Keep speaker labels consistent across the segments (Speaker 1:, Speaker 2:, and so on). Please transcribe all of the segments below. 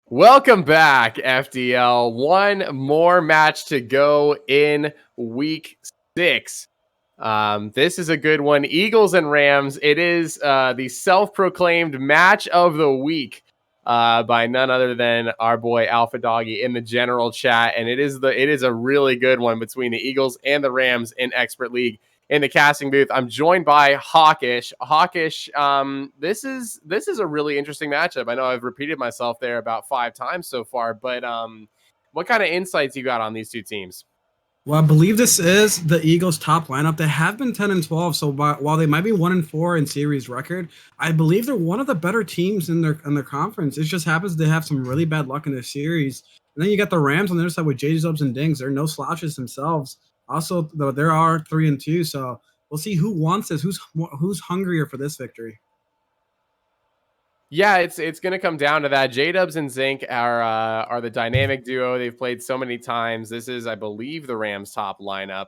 Speaker 1: Welcome back, FDL. One more match to go in week 6. This is a good one. Eagles and Rams. It is the self-proclaimed match of the week by none other than our boy AlphaDoggy in the general chat, and it is a really good one between the Eagles and the Rams in Expert League. In the casting booth, I'm joined by Hawkish. Hawkish, this is a really interesting matchup. I know I've repeated myself there about 5 times so far, but what kind of insights you got on these two teams?
Speaker 2: Well, I believe this is the Eagles' top lineup. They have been 10-12, so while they might be 1-4 in series record, I believe they're one of the better teams in their conference. It just happens they have some really bad luck in their series. And then you got the Rams on the other side with Jdubbz and Dings. They're no slouches themselves. Also, though, there are 3-2, so we'll see who wants this, who's hungrier for this victory.
Speaker 1: Yeah, it's going to come down to that. Jdubbz and Zinc are the dynamic duo. They've played so many times. This is, I believe, the Rams' top lineup.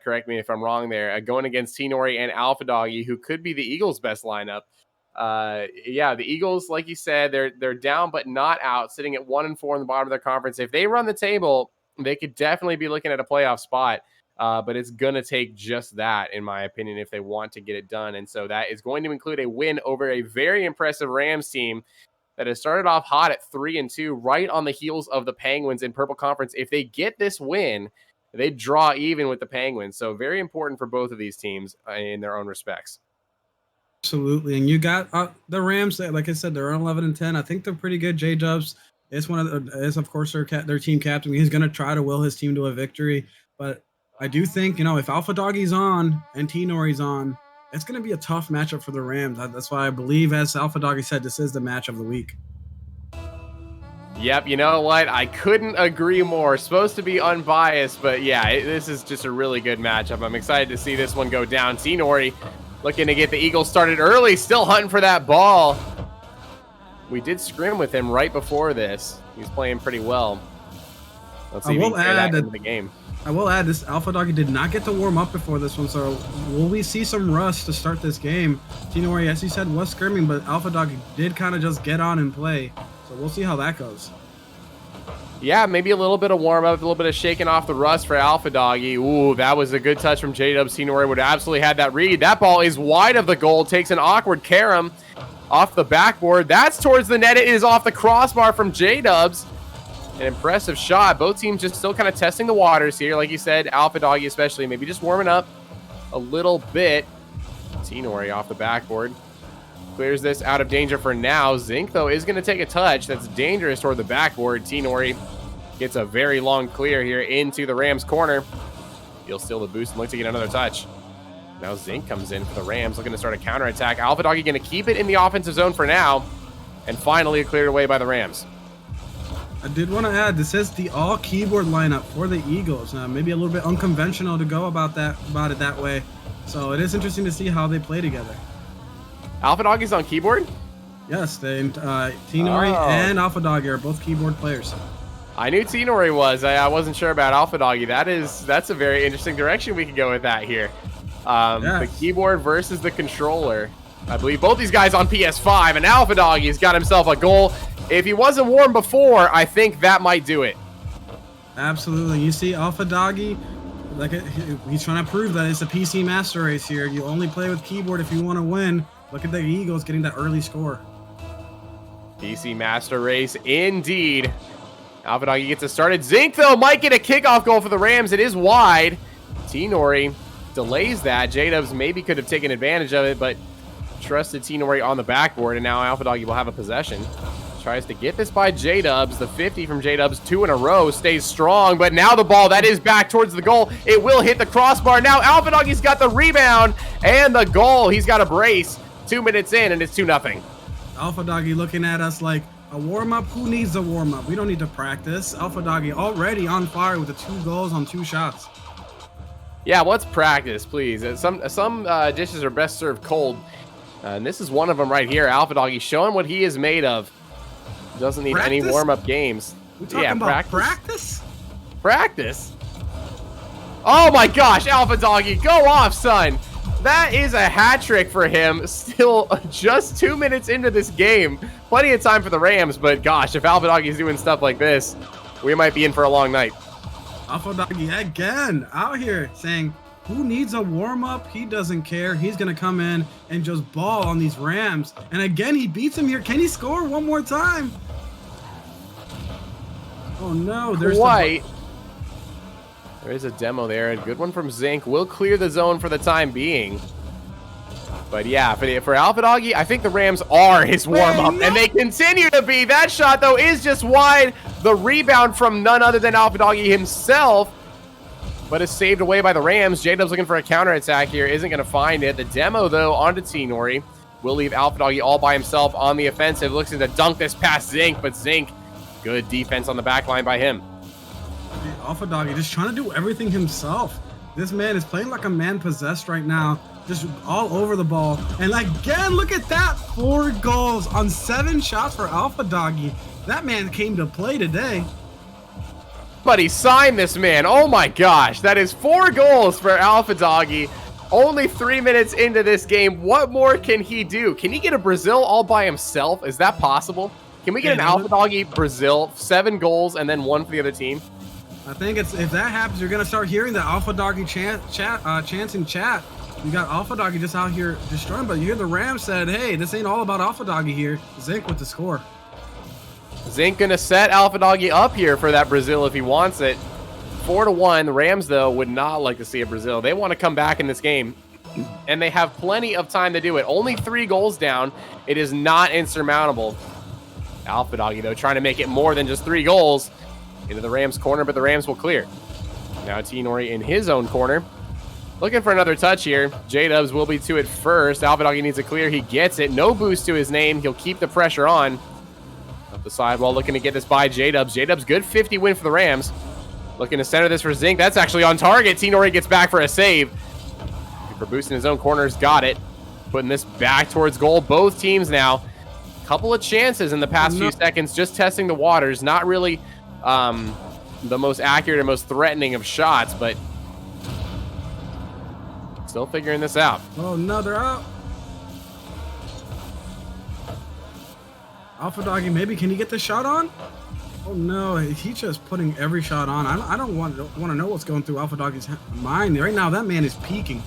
Speaker 1: Correct me if I'm wrong there. Going against Tnory and AlphaDoggy, who could be the Eagles' best lineup. Yeah, the Eagles, like you said, they're down but not out, sitting at 1-4 in the bottom of their conference. If they run the table, they could definitely be looking at a playoff spot. But it's going to take just that, in my opinion, if they want to get it done. And so that is going to include a win over a very impressive Rams team that has started off hot at 3-2, right on the heels of the Penguins in Purple Conference. If they get this win, they draw even with the Penguins. So very important for both of these teams in their own respects.
Speaker 2: Absolutely. And you got the Rams, like I said, they're on 11-10. I think they're pretty good. Jdubbz is of course their team captain. He's going to try to will his team to a victory. But I do think, if AlphaDoggy's on and Tnory's on, it's going to be a tough matchup for the Rams. That's why I believe, as AlphaDoggy said, this is the match of the week.
Speaker 1: Yep, you know what? I couldn't agree more. Supposed to be unbiased, but yeah, this is just a really good matchup. I'm excited to see this one go down. Tnory looking to get the Eagles started early, still hunting for that ball. We did scrim with him right before this. He's playing pretty well. Let's see if he can carry that into the game.
Speaker 2: I will add, this AlphaDoggy did not get to warm up before this one, so will we see some rust to start this game? Tnory, as you said, was scrimming, but AlphaDoggy did kind of just get on and play, so we'll see how that goes.
Speaker 1: Yeah, maybe a little bit of warm up, a little bit of shaking off the rust for AlphaDoggy. Ooh, that was a good touch from Jdubbz. Tnory would absolutely had that read. That ball is wide of the goal, takes an awkward carom off the backboard. That's towards the net. It is off the crossbar from Jdubbz. An impressive shot. Both teams just still kind of testing the waters here. Like you said, AlphaDoggy especially, maybe just warming up a little bit. Tnory off the backboard. Clears this out of danger for now. Zinc, though, is going to take a touch. That's dangerous toward the backboard. Tnory gets a very long clear here into the Rams' corner. He'll steal the boost and look to get another touch. Now Zinc comes in for the Rams, looking to start a counterattack. AlphaDoggy going to keep it in the offensive zone for now. And finally cleared away by the Rams.
Speaker 2: I did want to add, this is the all-keyboard lineup for the Eagles. Maybe a little bit unconventional to go about it that way. So it is interesting to see how they play together.
Speaker 1: AlphaDoggy's on keyboard?
Speaker 2: Yes, Tnory and AlphaDoggy are both keyboard players.
Speaker 1: I knew Tnory was. I wasn't sure about AlphaDoggy. That's a very interesting direction we can go with that here. The keyboard versus the controller. I believe both these guys on PS5, and AlphaDoggy's got himself a goal. If he wasn't warm before, I think that might do it.
Speaker 2: Absolutely. You see AlphaDoggy, he's trying to prove that it's a PC master race here. You only play with keyboard if you want to win. Look at the Eagles getting that early score.
Speaker 1: PC master race indeed. AlphaDoggy gets it started. Zinc, though, might get a kickoff goal for the Rams. It is wide. Tnory delays that. Jdubbz maybe could have taken advantage of it, but trusted Tnory on the backboard, and now AlphaDoggy will have a possession. Tries to get this by Jdubbz. The 50 from Jdubbz, 2 in a row, stays strong, but now the ball, that is back towards the goal. It will hit the crossbar. Now AlphaDoggy's got the rebound and the goal. He's got a brace. 2 minutes in, and it's 2-0.
Speaker 2: AlphaDoggy looking at us like a warm-up. Who needs a warm-up? We don't need to practice. AlphaDoggy already on fire with the 2 goals on 2 shots.
Speaker 1: Yeah, what's practice, please? Some dishes are best served cold, and this is one of them right here. AlphaDoggy showing what he is made of. Doesn't need any warm-up games.
Speaker 2: We're talking about practice?
Speaker 1: Practice? Oh my gosh, AlphaDoggy, go off, son. That is a hat trick for him. Still just 2 minutes into this game. Plenty of time for the Rams, but gosh, if AlphaDoggy is doing stuff like this, we might be in for a long night.
Speaker 2: AlphaDoggy again out here saying, who needs a warm-up? He doesn't care. He's going to come in and just ball on these Rams. And again, he beats him here. Can he score one more time? Oh, no. There's
Speaker 1: White. There is a demo there. A good one from Zinc. Will clear the zone for the time being. But yeah, for AlphaDoggy, I think the Rams are his warm-up, and they continue to be. That shot, though, is just wide. The rebound from none other than AlphaDoggy himself, but is saved away by the Rams. Jdubbz looking for a counterattack here. Isn't going to find it. The demo, though, onto Tnory. Will leave AlphaDoggy all by himself on the offensive. Looks to dunk this past Zinc, but Zinc, good defense on the back line by him.
Speaker 2: AlphaDoggy just trying to do everything himself. This man is playing like a man possessed right now, just all over the ball. And again, look at that, 4 goals on 7 shots for AlphaDoggy. That man came to play today.
Speaker 1: But he signed this man. Oh my gosh, that is 4 goals for AlphaDoggy. Only 3 minutes into this game. What more can he do? Can he get a Brazil all by himself? Is that possible? Can we get an AlphaDoggy Brazil, 7 goals, and then 1 for the other team?
Speaker 2: I think if that happens, you're gonna start hearing the AlphaDoggy chants in chat. You got AlphaDoggy just out here destroying, but you hear the Rams said, "Hey, this ain't all about AlphaDoggy here." Zinc with the score.
Speaker 1: Zinc gonna set AlphaDoggy up here for that Brazil if he wants it. 4-1. The Rams, though, would not like to see a Brazil. They want to come back in this game, and they have plenty of time to do it. Only 3 goals down. It is not insurmountable. AlphaDoggy, though, trying to make it more than just 3 goals. Into the Rams corner, but the Rams will clear. Now Tnory in his own corner. Looking for another touch here. Jdubbz will be to it first. AlphaDoggy needs a clear. He gets it. No boost to his name. He'll keep the pressure on. Up the sidewall, looking to get this by Jdubbz. Jdubbz, good 50 win for the Rams. Looking to center this for Zinc. That's actually on target. Tnory gets back for a save. For boosting his own corners, got it. Putting this back towards goal. Both teams now. Couple of chances in the past few seconds, just testing the waters. Not really the most accurate and most threatening of shots, but still figuring this out.
Speaker 2: Oh no, they're out. AlphaDoggy, maybe can he get the shot on? Oh no, he's just putting every shot on. I don't want to know what's going through AlphaDoggy's mind right now. That man is peaking.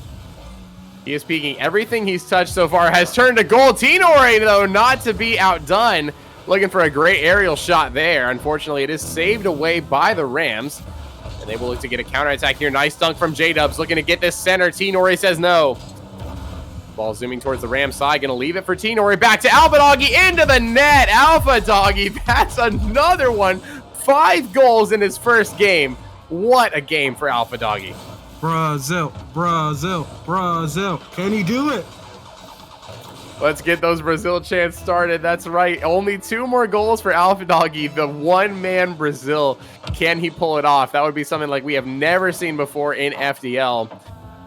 Speaker 1: He is peaking. Everything he's touched so far has turned to goal. Tnory, though, not to be outdone. Looking for a great aerial shot there. Unfortunately, it is saved away by the Rams. And they will look to get a counterattack here. Nice dunk from Jdubbz. Looking to get this center. Tnory says no. Ball zooming towards the Rams side. Going to leave it for Tnory. Back to AlphaDoggy. Into the net. AlphaDoggy. That's another one. 5 goals in his first game. What a game for AlphaDoggy.
Speaker 2: Brazil, Brazil, Brazil. Can he do it?
Speaker 1: Let's get those Brazil chants started. That's right. Only 2 more goals for AlphaDoggy. The one-man Brazil. Can he pull it off? That would be something like we have never seen before in FDL.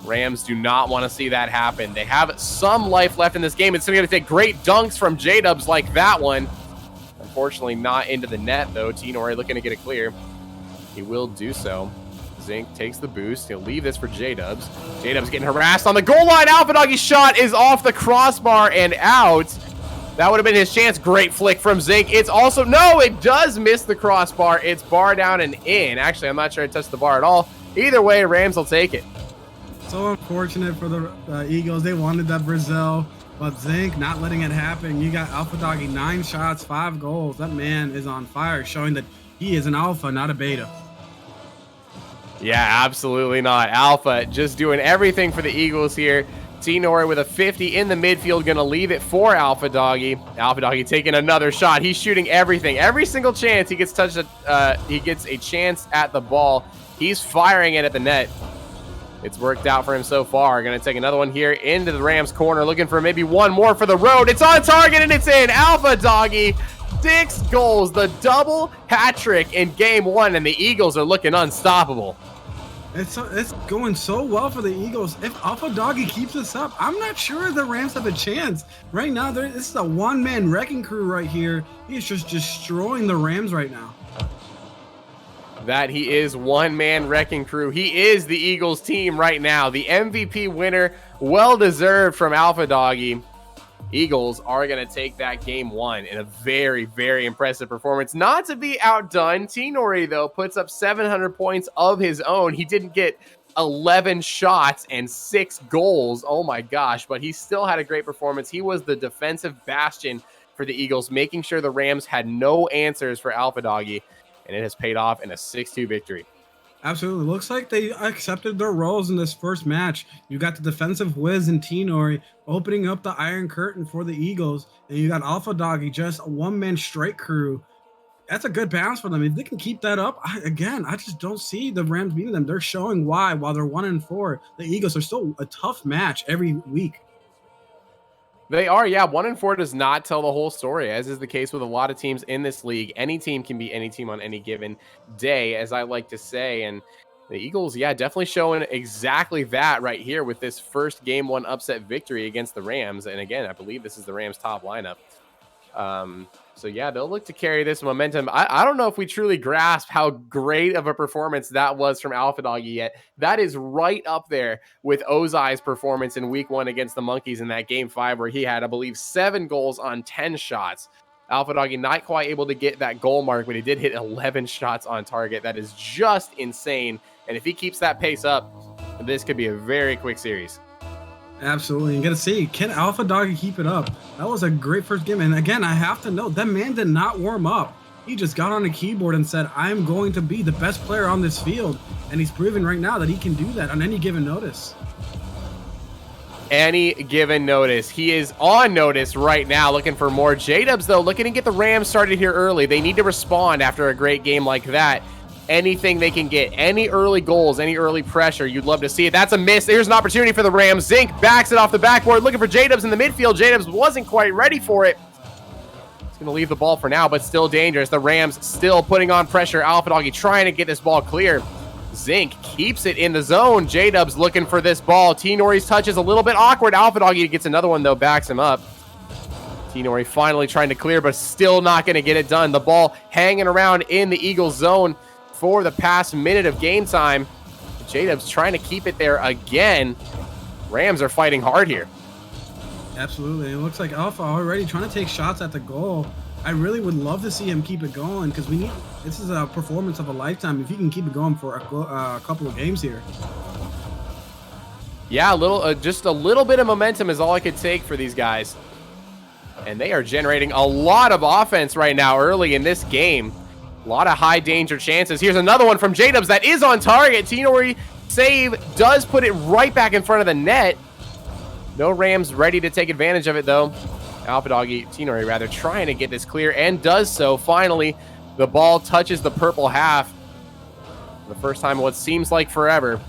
Speaker 1: Rams do not want to see that happen. They have some life left in this game. It's going to take great dunks from Jdubbz like that one. Unfortunately, not into the net, though. Tnory looking to get it clear. He will do so. Zinc takes the boost. He'll leave this for Jdubbz. Jdubbz getting harassed on the goal line. AlphaDoggy's shot is off the crossbar and out. That would have been his chance. Great flick from Zinc. It's also, no, it does miss the crossbar. It's bar down and in. Actually, I'm not sure it touched the bar at all. Either way, Rams will take it.
Speaker 2: So unfortunate for the Eagles. They wanted that Brazil, but Zinc not letting it happen. You got AlphaDoggy 9 shots, 5 goals. That man is on fire, showing that he is an alpha, not a beta.
Speaker 1: Yeah, absolutely not. Alpha just doing everything for the Eagles here. Tnory with a 50 in the midfield, going to leave it for AlphaDoggy. AlphaDoggy taking another shot. He's shooting everything. Every single chance he gets touched, he gets a chance at the ball. He's firing it at the net. It's worked out for him so far. Going to take another one here into the Rams corner, looking for maybe one more for the road. It's on target and it's in. AlphaDoggy, 6 goals, the double hat trick in game 1, and the Eagles are looking unstoppable.
Speaker 2: It's going so well for the Eagles. If AlphaDoggy keeps this up, I'm not sure the Rams have a chance. Right now, this is a one-man wrecking crew right here. He's just destroying the Rams right now.
Speaker 1: That he is one-man wrecking crew. He is the Eagles team right now. The MVP winner Well deserved from AlphaDoggy. Eagles are going to take that game one in a very, very impressive performance. Not to be outdone, Tnory, though, puts up 700 points of his own. He didn't get 11 shots and 6 goals. Oh, my gosh. But he still had a great performance. He was the defensive bastion for the Eagles, making sure the Rams had no answers for AlphaDoggy. And it has paid off in a 6-2 victory.
Speaker 2: Absolutely. Looks like they accepted their roles in this first match. You got the defensive whiz and Tnory opening up the Iron Curtain for the Eagles, and you got AlphaDoggy, just a one-man strike crew. That's a good balance for them. If they can keep that up, I just don't see the Rams beating them. They're showing why while they're 1-4. The Eagles are still a tough match every week.
Speaker 1: They are, yeah. 1-4 does not tell the whole story, as is the case with a lot of teams in this league. Any team can beat any team on any given day, as I like to say. And the Eagles, yeah, definitely showing exactly that right here with this first game one upset victory against the Rams. And again, I believe this is the Rams' top lineup. So yeah, they'll look to carry this momentum. I don't know if we truly grasp how great of a performance that was from AlphaDoggy yet. That is right up there with Ozai's performance in week 1 against the Monkeys in that game 5, where he had, I believe, 7 goals on 10 shots. AlphaDoggy not quite able to get that goal mark, but he did hit 11 shots on target. That is just insane. And if he keeps that pace up, this could be a very quick series.
Speaker 2: Absolutely. You got to see, can AlphaDoggy keep it up? That was a great first game. And again, I have to note, that man did not warm up. He just got on a keyboard and said, I'm going to be the best player on this field. And he's proven right now that he can do that on any given notice.
Speaker 1: Any given notice. He is on notice right now, looking for more. Jdubbz, though, looking to get the Rams started here early. They need to respond after a great game like that. Anything they can get, any early goals, any early pressure, you'd love to see it. That's a miss. There's an opportunity for the Rams. Zinc backs it off the backboard, looking for Jdubbz in the midfield. Jdubbz wasn't quite ready for it. He's going to leave the ball for now, but still dangerous. The Rams still putting on pressure. AlphaDoggy trying to get this ball clear. Zinc keeps it in the zone. Jdubbz looking for this ball. Tnory's touch is a little bit awkward. AlphaDoggy gets another one, though, backs him up. Tnory finally trying to clear, but still not going to get it done. The ball hanging around in the Eagles zone for the past minute of game time. Jdubbz trying to keep it there again. Rams are fighting hard here.
Speaker 2: Absolutely. It looks like Alpha already trying to take shots at the goal. I really would love to see him keep it going, because this is a performance of a lifetime if he can keep it going for a couple of games here.
Speaker 1: Yeah, just a little bit of momentum is all it could take for these guys. And they are generating a lot of offense right now early in this game. A lot of high danger chances. Here's another one from Jdubbz that is on target. Tnory save does put it right back in front of the net. No Rams ready to take advantage of it, though. Tnory rather, trying to get this clear and does so. Finally, the ball touches the purple half. For the first time in what seems like forever.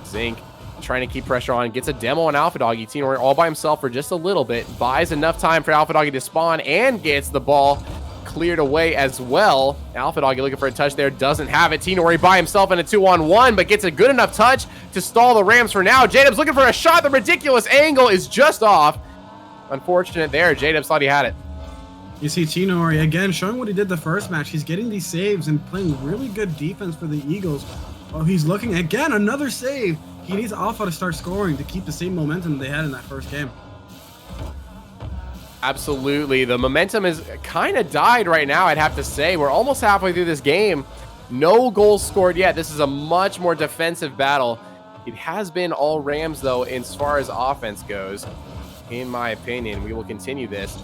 Speaker 1: Zinc trying to keep pressure on. Gets a demo on AlphaDoggy. Tnory all by himself for just a little bit. Buys enough time for AlphaDoggy to spawn and gets the ball cleared away as well. AlphaDoggy looking for a touch there, doesn't have it. Tnory by himself in a 2-on-1, but gets a good enough touch to stall the Rams for now. Jdubbz looking for a shot. The ridiculous angle is just off. Unfortunate there. Jdubbz thought he had it.
Speaker 2: You see Tnory again showing what he did the first match. He's getting these saves and playing really good defense for the Eagles. Oh, he's looking again, another save. He needs Alpha to start scoring to keep the same momentum they had in that first game.
Speaker 1: Absolutely. The momentum is kind of died right now, I'd have to say. We're almost halfway through this game. No goals scored yet. This is a much more defensive battle. It has been all Rams, though, as far as offense goes, in my opinion. We will continue this.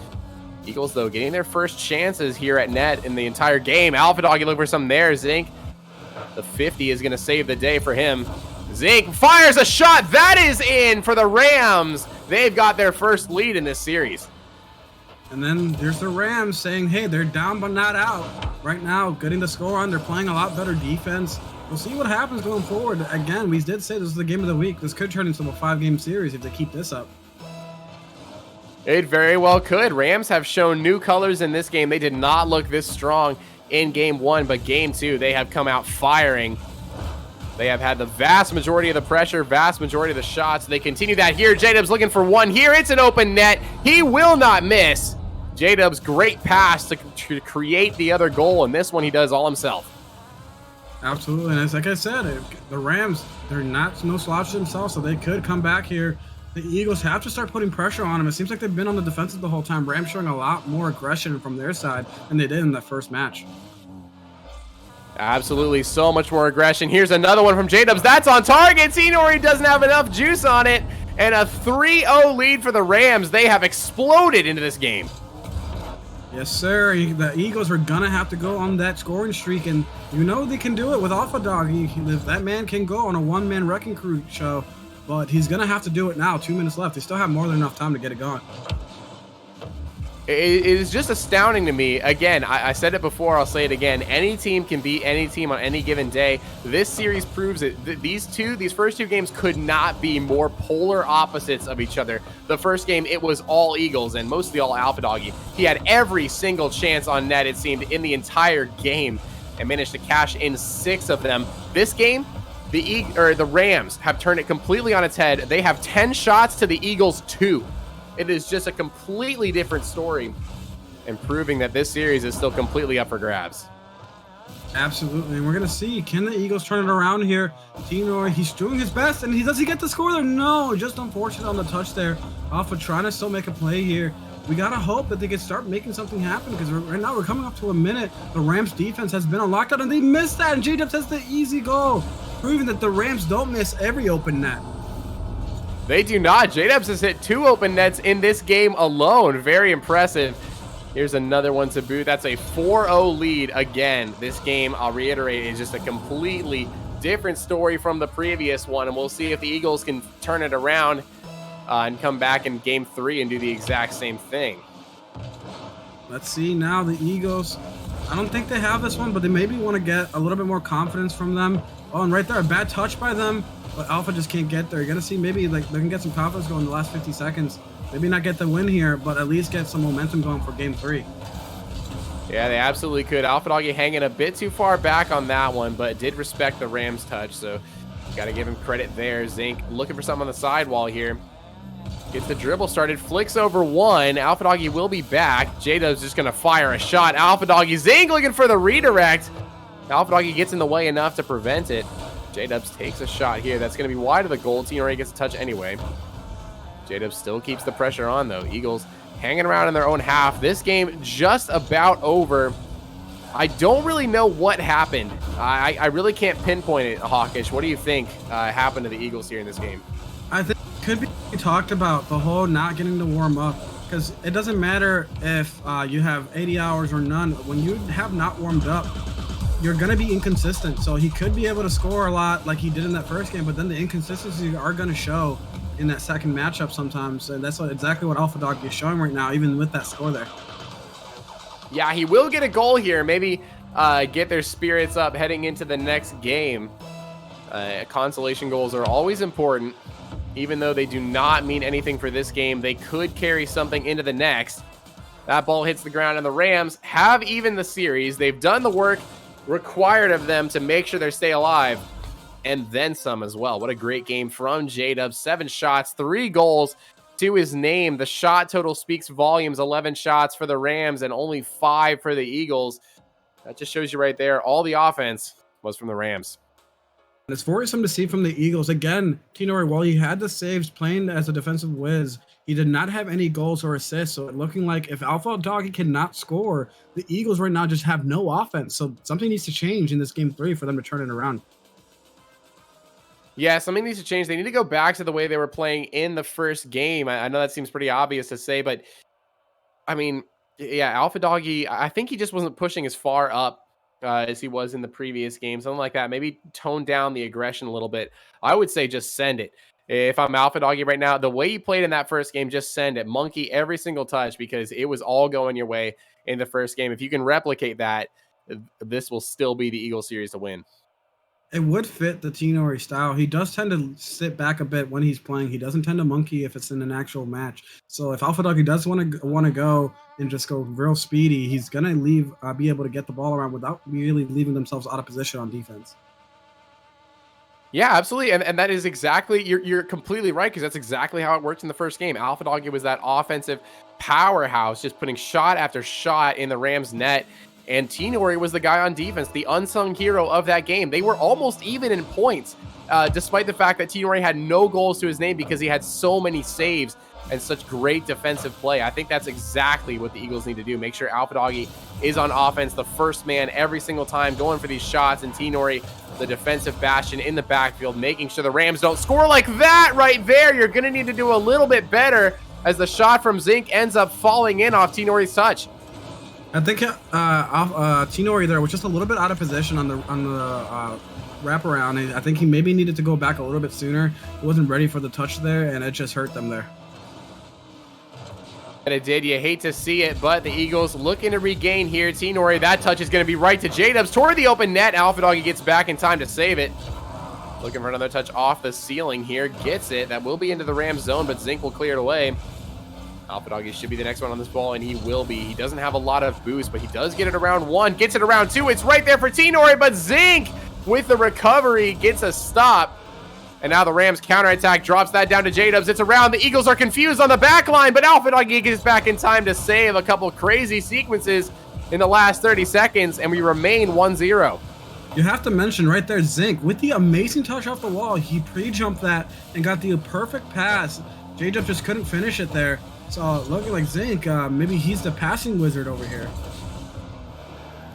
Speaker 1: Eagles, though, getting their first chances here at net in the entire game. AlphaDoggy looking for something there. Zinc, the 50 is going to save the day for him. Zinc fires a shot. That is in for the Rams. They've got their first lead in this series.
Speaker 2: And then there's the Rams saying, hey, they're down but not out. Right now, getting the score on. They're playing a lot better defense. We'll see what happens going forward. Again, we did say this is the game of the week. This could turn into a 5-game series if they keep this up.
Speaker 1: It very well could. Rams have shown new colors in this game. They did not look this strong in game 1, but game 2, they have come out firing. They have had the vast majority of the pressure, vast majority of the shots. They continue that here. Jdubbz looking for one here. It's an open net. He will not miss. Jdubbz, great pass to create the other goal, and this one he does all himself.
Speaker 2: Absolutely, and it's like I said, the Rams, they're not no slouches themselves, so they could come back here. The Eagles have to start putting pressure on them. It seems like they've been on the defensive the whole time. Rams showing a lot more aggression from their side than they did in the first match.
Speaker 1: Absolutely, so much more aggression. Here's another one from Jdubbz. That's on target. Tnory doesn't have enough juice on it. And a 3-0 lead for the Rams. They have exploded into this game.
Speaker 2: Yes, sir. The Eagles are going to have to go on that scoring streak, and you know they can do it with AlphaDoggy. If that man can go on a one-man wrecking crew show, but he's going to have to do it now. 2 minutes left. They still have more than enough time to get it going.
Speaker 1: It is just astounding to me. Again, I said it before, I'll say it again. Any team can beat any team on any given day. This series proves it. These first two games could not be more polar opposites of each other. The first game, it was all Eagles and mostly all AlphaDoggy. He had every single chance on net, it seemed, in the entire game and managed to cash in 6 of them. This game, the Rams have turned it completely on its head. They have 10 shots to the Eagles 2. It is just a completely different story and proving that this series is still completely up for grabs.
Speaker 2: Absolutely, and we're going to see, can the Eagles turn it around here? Tnory, he's doing his best, and does he get the score there? No, just unfortunate on the touch there. Alpha trying to still make a play here. We got to hope that they can start making something happen, because right now we're coming up to a minute. The Rams defense has been on lockdown, and they missed that, and Jdubbz has the easy goal, proving that the Rams don't miss every open net.
Speaker 1: They do not. Jdubbz has hit 2 open nets in this game alone. Very impressive. Here's another one to boot. That's a 4-0 lead. Again, this game, I'll reiterate, is just a completely different story from the previous one, and we'll see if the Eagles can turn it around and come back in game 3 and do the exact same thing.
Speaker 2: Let's see now, the Eagles. I don't think they have this one, but they maybe want to get a little bit more confidence from them. Oh, and right there, a bad touch by them. But Alpha just can't get there. You're going to see maybe like they can get some confidence going in the last 50 seconds. Maybe not get the win here, but at least get some momentum going for game 3.
Speaker 1: Yeah, they absolutely could. AlphaDoggy hanging a bit too far back on that one, but did respect the Rams touch, so got to give him credit there. Zinc looking for something on the sidewall here. Gets the dribble started, flicks over one. AlphaDoggy will be back. Jdubbz just going to fire a shot. AlphaDoggy, Zinc looking for the redirect. AlphaDoggy gets in the way enough to prevent it. Jdubbz takes a shot here. That's going to be wide of the goal. Tnory gets a touch anyway. Jdubbz still keeps the pressure on, though. Eagles hanging around in their own half. This game just about over. I don't really know what happened. I really can't pinpoint it, Hawkish. What do you think happened to the Eagles here in this game?
Speaker 2: I think it could be talked about, the whole not getting to warm up. Because it doesn't matter if you have 80 hours or none. When you have not warmed up, you're going to be inconsistent. So he could be able to score a lot like he did in that first game, but then the inconsistencies are going to show in that second matchup sometimes. And that's exactly what AlphaDoggy is showing right now, even with that score there.
Speaker 1: Yeah, he will get a goal here. Maybe get their spirits up heading into the next game. Consolation goals are always important. Even though they do not mean anything for this game, they could carry something into the next. That ball hits the ground, and the Rams have even the series. They've done the work required of them to make sure they stay alive, and then some as well. What a great game from Jdubbz. 7 shots, 3 goals to his name. The shot total speaks volumes. 11 shots for the Rams and only 5 for the Eagles. That just shows you right there, all the offense was from the Rams.
Speaker 2: And it's worrisome to see from the Eagles. Again, Tnory, while he had the saves playing as a defensive whiz, he did not have any goals or assists. So it looking like if AlphaDoggy cannot score, the Eagles right now just have no offense. So something needs to change in this game 3 for them to turn it around.
Speaker 1: Yeah, something needs to change. They need to go back to the way they were playing in the first game. I know that seems pretty obvious to say, but I mean, yeah, AlphaDoggy, I think he just wasn't pushing as far up as he was in the previous game, something like that. Maybe tone down the aggression a little bit. I would say just send it. If I'm AlphaDoggy right now, the way you played in that first game, just send it. Monkey every single touch because it was all going your way in the first game. If you can replicate that, this will still be the Eagles series to win.
Speaker 2: It would fit the Tnory style. He does tend to sit back a bit when he's playing. He doesn't tend to monkey if it's in an actual match. So if AlphaDoggy does want to go and just go real speedy, he's gonna be able to get the ball around without really leaving themselves out of position on defense.
Speaker 1: Yeah, absolutely, and that is exactly, you're completely right, because that's exactly how it worked in the first game. AlphaDoggy was that offensive powerhouse, just putting shot after shot in the Rams' net. and Tnory was the guy on defense, the unsung hero of that game. They were almost even in points, despite the fact that Tnory had no goals to his name because he had so many saves and such great defensive play. I think that's exactly what the Eagles need to do. Make sure AlphaDoggy is on offense, the first man every single time, going for these shots, and Tnory, the defensive bastion in the backfield, making sure the Rams don't score like that right there. You're going to need to do a little bit better as the shot from Zinc ends up falling in off Tnory's touch.
Speaker 2: I think Tnory there was just a little bit out of position on the wraparound. I think he maybe needed to go back a little bit sooner. He wasn't ready for the touch there, and it just hurt them there.
Speaker 1: And it did. You hate to see it, but the Eagles looking to regain here. Tnory, that touch is going to be right to Jdubbz toward the open net. AlphaDoggy gets back in time to save it. Looking for another touch off the ceiling here. Gets it. That will be into the Rams zone, but Zinc will clear it away. AlphaDoggy should be the next one on this ball, and he will be. He doesn't have a lot of boost, but he does get it around 1. Gets it around 2. It's right there for Tnory, but Zinc with the recovery gets a stop. And now the Rams counterattack, drops that down to Jdubbz. It's around. The Eagles are confused on the back line, but AlphaDoggy gets back in time to save a couple crazy sequences in the last 30 seconds, and we remain 1-0.
Speaker 2: You have to mention right there, Zinc, with the amazing touch off the wall. He pre-jumped that and got the perfect pass. Jdubbz just couldn't finish it there. So looking like Zinc, maybe he's the passing wizard over here.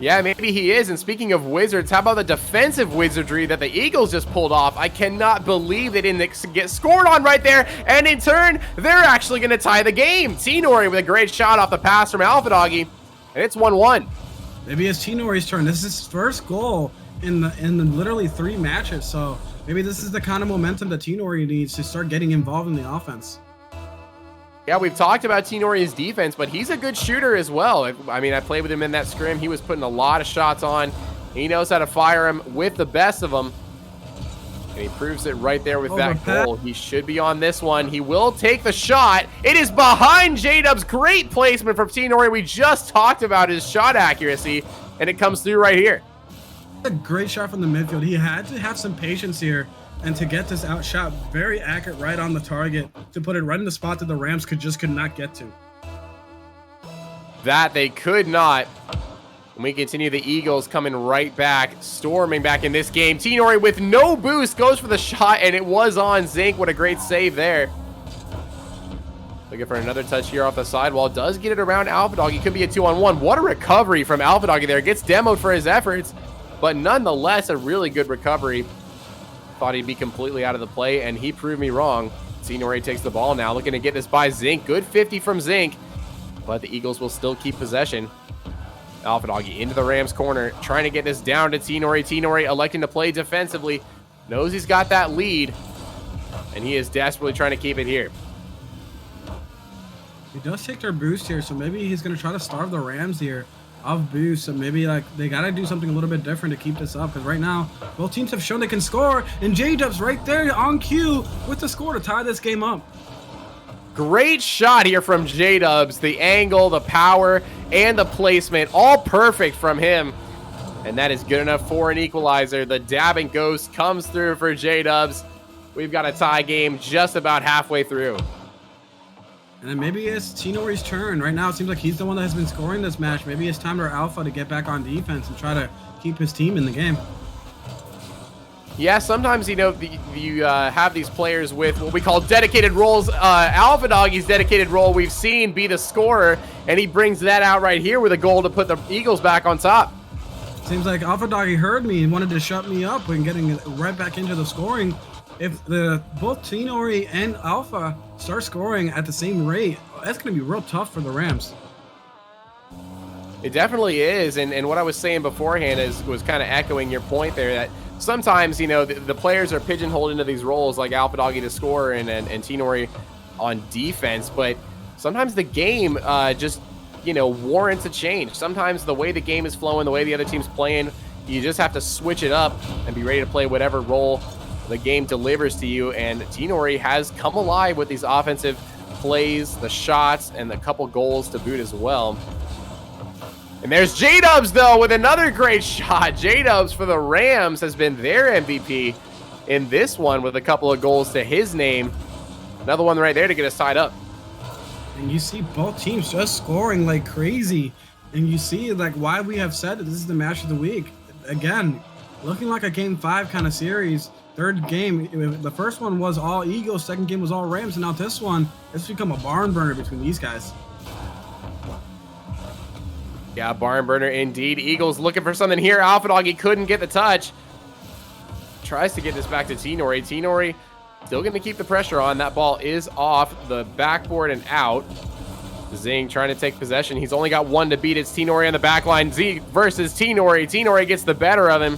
Speaker 1: Yeah, maybe he is. And speaking of wizards, how about the defensive wizardry that the Eagles just pulled off? I cannot believe they didn't get scored on right there. And in turn, they're actually going to tie the game. Tnory with a great shot off the pass from AlphaDoggy. And it's 1-1.
Speaker 2: Maybe it's Tnory's turn. This is his first goal in the literally 3 matches. So maybe this is the kind of momentum that Tnory needs to start getting involved in the offense.
Speaker 1: Yeah, we've talked about Tnory's defense, but he's a good shooter as well. I mean, I played with him in that scrim. He was putting a lot of shots on. He knows how to fire them with the best of them. And he proves it right there with that goal. He should be on this one. He will take the shot. It is behind Jdubbz. Great placement from Tnory. We just talked about his shot accuracy, and it comes through right here.
Speaker 2: A great shot from the midfield. He had to have some patience here and to get this outshot very accurate right on the target to put it right in the spot that the Rams could not get to.
Speaker 1: That they could not. And we continue, the Eagles coming right back, storming back in this game. Tnory with no boost goes for the shot, and it was on Zinc. What a great save there. Looking for another touch here off the sidewall. Does get it around AlphaDoggy. Could be a 2-on-1. What a recovery from AlphaDoggy there. Gets demoed for his efforts, but nonetheless, a really good recovery. Thought he'd be completely out of the play, and he proved me wrong. Tnory takes the ball now, looking to get this by Zinc. Good 50 from Zinc, but the Eagles will still keep possession. AlphaDoggy into the Rams corner, trying to get this down to Tnory. Tnory electing to play defensively. Knows he's got that lead, and he is desperately trying to keep it here.
Speaker 2: He does take their boost here, so maybe he's going to try to starve the Rams here of boost. So maybe like they got to do something a little bit different to keep this up, because right now both teams have shown they can score, and Jdubbz right there on cue with the score to tie this game up.
Speaker 1: Great shot here from Jdubbz. The angle, the power, and the placement, all perfect from him. And that is good enough for an equalizer. The dabbing ghost comes through for Jdubbz. We've got a tie game just about halfway through.
Speaker 2: And then maybe it's Tnory's turn. Right now it seems like he's the one that has been scoring this match. Maybe it's time for Alpha to get back on defense and try to keep his team in the game.
Speaker 1: Yeah, sometimes, you know, you have these players with what we call dedicated roles. AlphaDoggy's dedicated role we've seen be the scorer, and he brings that out right here with a goal to put the Eagles back on top.
Speaker 2: Seems like AlphaDoggy heard me and wanted to shut me up when getting right back into the scoring. If both Tnory and Alpha start scoring at the same rate, that's going to be real tough for the Rams.
Speaker 1: It definitely is, and what I was saying beforehand was kind of echoing your point there, that sometimes, you know, the players are pigeonholed into these roles like AlphaDoggy to score and Tnory on defense, but sometimes the game just, you know, warrants a change. Sometimes the way the game is flowing, the way the other team's playing, you just have to switch it up and be ready to play whatever role the game delivers to you, and Tnory has come alive with these offensive plays, the shots, and the couple goals to boot as well. And there's Jdubbz, though, with another great shot. Jdubbz for the Rams has been their MVP in this one with a couple of goals to his name. Another one right there to get us tied up.
Speaker 2: And you see both teams just scoring like crazy. And you see like why we have said that this is the match of the week. Again, looking like a game 5 kind of series. Third game, the first one was all Eagles, second game was all Rams, and now this one, it's become a barn burner between these guys.
Speaker 1: Yeah, barn burner indeed. Eagles looking for something here. AlphaDoggy couldn't get the touch. Tries to get this back to Tnory. Tnory still going to keep the pressure on. That ball is off the backboard and out. Zinc trying to take possession. He's only got one to beat. It's Tnory on the back line. Z versus Tnory. Tnory gets the better of him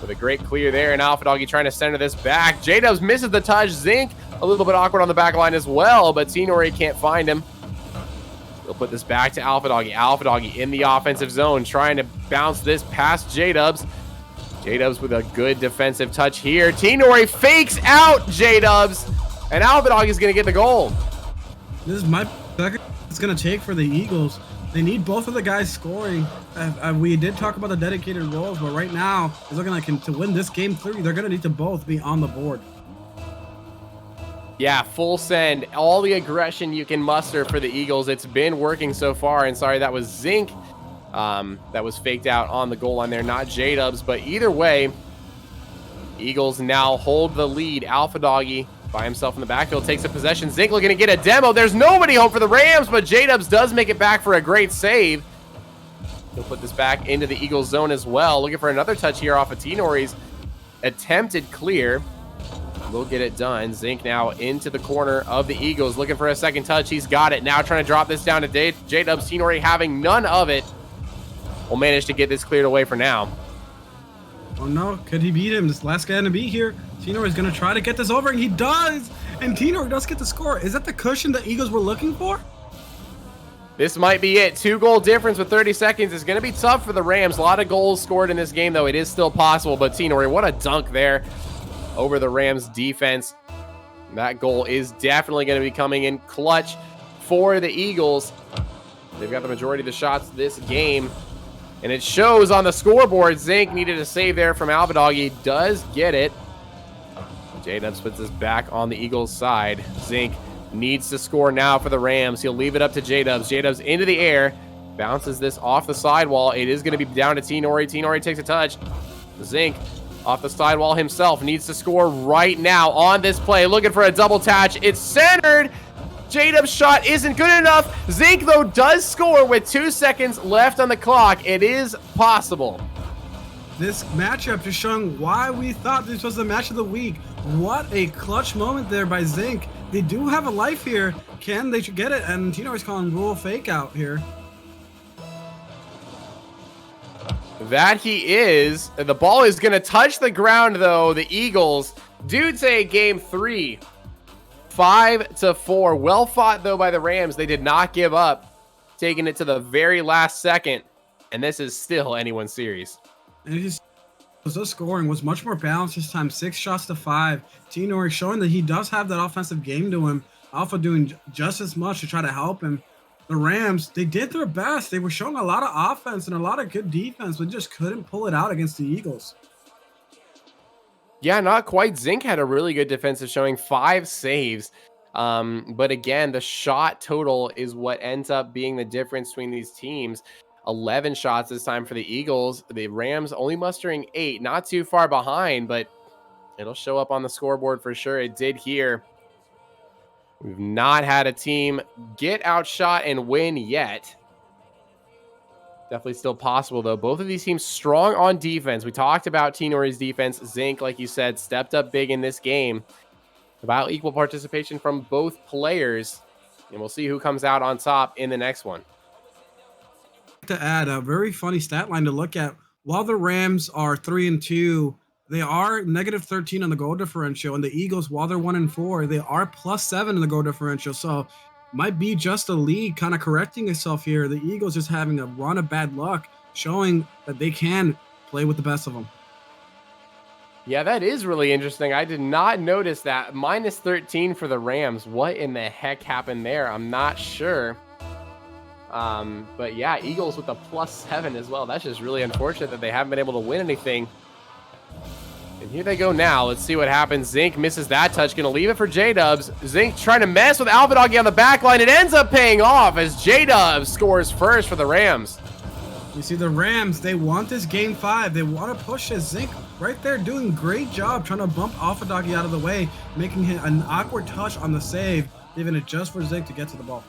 Speaker 1: with a great clear there. And AlphaDoggy trying to center this back. Jdubbz misses the touch. Zinc a little bit awkward on the back line as well, but Tnory can't find him. He'll put this back to AlphaDoggy. AlphaDoggy in the offensive zone, trying to bounce this past Jdubbz. Jdubbz with a good defensive touch here. Tnory fakes out Jdubbz, and AlphaDoggy is going to get the goal.
Speaker 2: This is my second it's going to take for the Eagles. They need both of the guys scoring. We did talk about the dedicated roles, but right now, it's looking like to win this game 3, they're going to need to both be on the board.
Speaker 1: Yeah, full send. All the aggression you can muster for the Eagles. It's been working so far. And sorry, that was Zinc that was faked out on the goal line there, not Jdubbz. But either way, Eagles now hold the lead. AlphaDoggy by himself in the backfield takes a possession. Zinc looking to get a demo. There's nobody home for the Rams, but Jdubbz does make it back for a great save. He'll put this back into the Eagles zone as well. Looking for another touch here off of Tnory's attempted clear. We'll get it done. Zinc now into the corner of the Eagles, looking for a second touch. He's got it. Now trying to drop this down to Jdubbz. Tnory having none of it. Will manage to get this cleared away for now.
Speaker 2: Oh no, could he beat him? This last guy to be here. Tnory is going to try to get this over, and he does! And Tnory does get the score. Is that the cushion the Eagles were looking for?
Speaker 1: This might be it. 2-goal difference with 30 seconds is going to be tough for the Rams. A lot of goals scored in this game, though. It is still possible, but Tnory, what a dunk there over the Rams defense. That goal is definitely going to be coming in clutch for the Eagles. They've got the majority of the shots this game, and it shows on the scoreboard. Zinc needed a save there from AlphaDoggy. Does get it. Jdubbz puts this back on the Eagles side. Zinc needs to score now for the Rams. He'll leave it up to Jdubbz. Jdubbz into the air. Bounces this off the sidewall. It is going to be down to Tnory. Tnory takes a touch. Zinc off the sidewall himself. Needs to score right now on this play. Looking for a double touch. It's centered. Jdubbz's shot isn't good enough. Zinc, though, does score with 2 seconds left on the clock. It is possible.
Speaker 2: This matchup just showing why we thought this was the match of the week. What a clutch moment there by Zinc. They do have a life here. Can they get it? And Tnory's calling rule fake out here.
Speaker 1: That he is. The ball is going to touch the ground, though. The Eagles do take game 3. 5-4. Well fought, though, by the Rams. They did not give up, taking it to the very last second. And this is still anyone's series.
Speaker 2: And it just the scoring was much more balanced this time. 6 shots to 5. Tnory showing that he does have that offensive game to him. Alpha doing just as much to try to help him. The Rams, they did their best. They were showing a lot of offense and a lot of good defense, but just couldn't pull it out against the Eagles.
Speaker 1: Yeah, not quite. Zinc had a really good defensive showing, 5 saves. But again, the shot total is what ends up being the difference between these teams. 11 shots this time for the Eagles. The Rams only mustering 8, not too far behind, but it'll show up on the scoreboard for sure. It did here. We've not had a team get outshot and win yet. Definitely still possible, though. Both of these teams strong on defense. We talked about Tnory's defense. Zinc, like you said, stepped up big in this game. About equal participation from both players. And we'll see who comes out on top in the next one.
Speaker 2: To add a very funny stat line to look at, while the Rams are 3-2, they are -13 on the goal differential, and the Eagles, while they're 1-4, they are +7 in the goal differential. So might be just a league kind of correcting itself here. The Eagles just having a run of bad luck, showing that they can play with the best of them.
Speaker 1: Yeah, that is really interesting. I did not notice that. -13 for the Rams. What in the heck happened there? I'm not sure. But yeah, Eagles with a +7 as well. That's just really unfortunate that they haven't been able to win anything And here they go now. Let's see what happens. Zinc misses that touch. Going to leave it for Jdubbz. Zinc trying to mess with AlphaDoggy on the back line. It ends up paying off as Jdubbz scores first for the Rams.
Speaker 2: You see the Rams, they want this game 5. They want to push it. Zinc right there doing great job trying to bump AlphaDoggy out of the way, making him an awkward touch on the save, leaving it just for Zinc to get to the ball.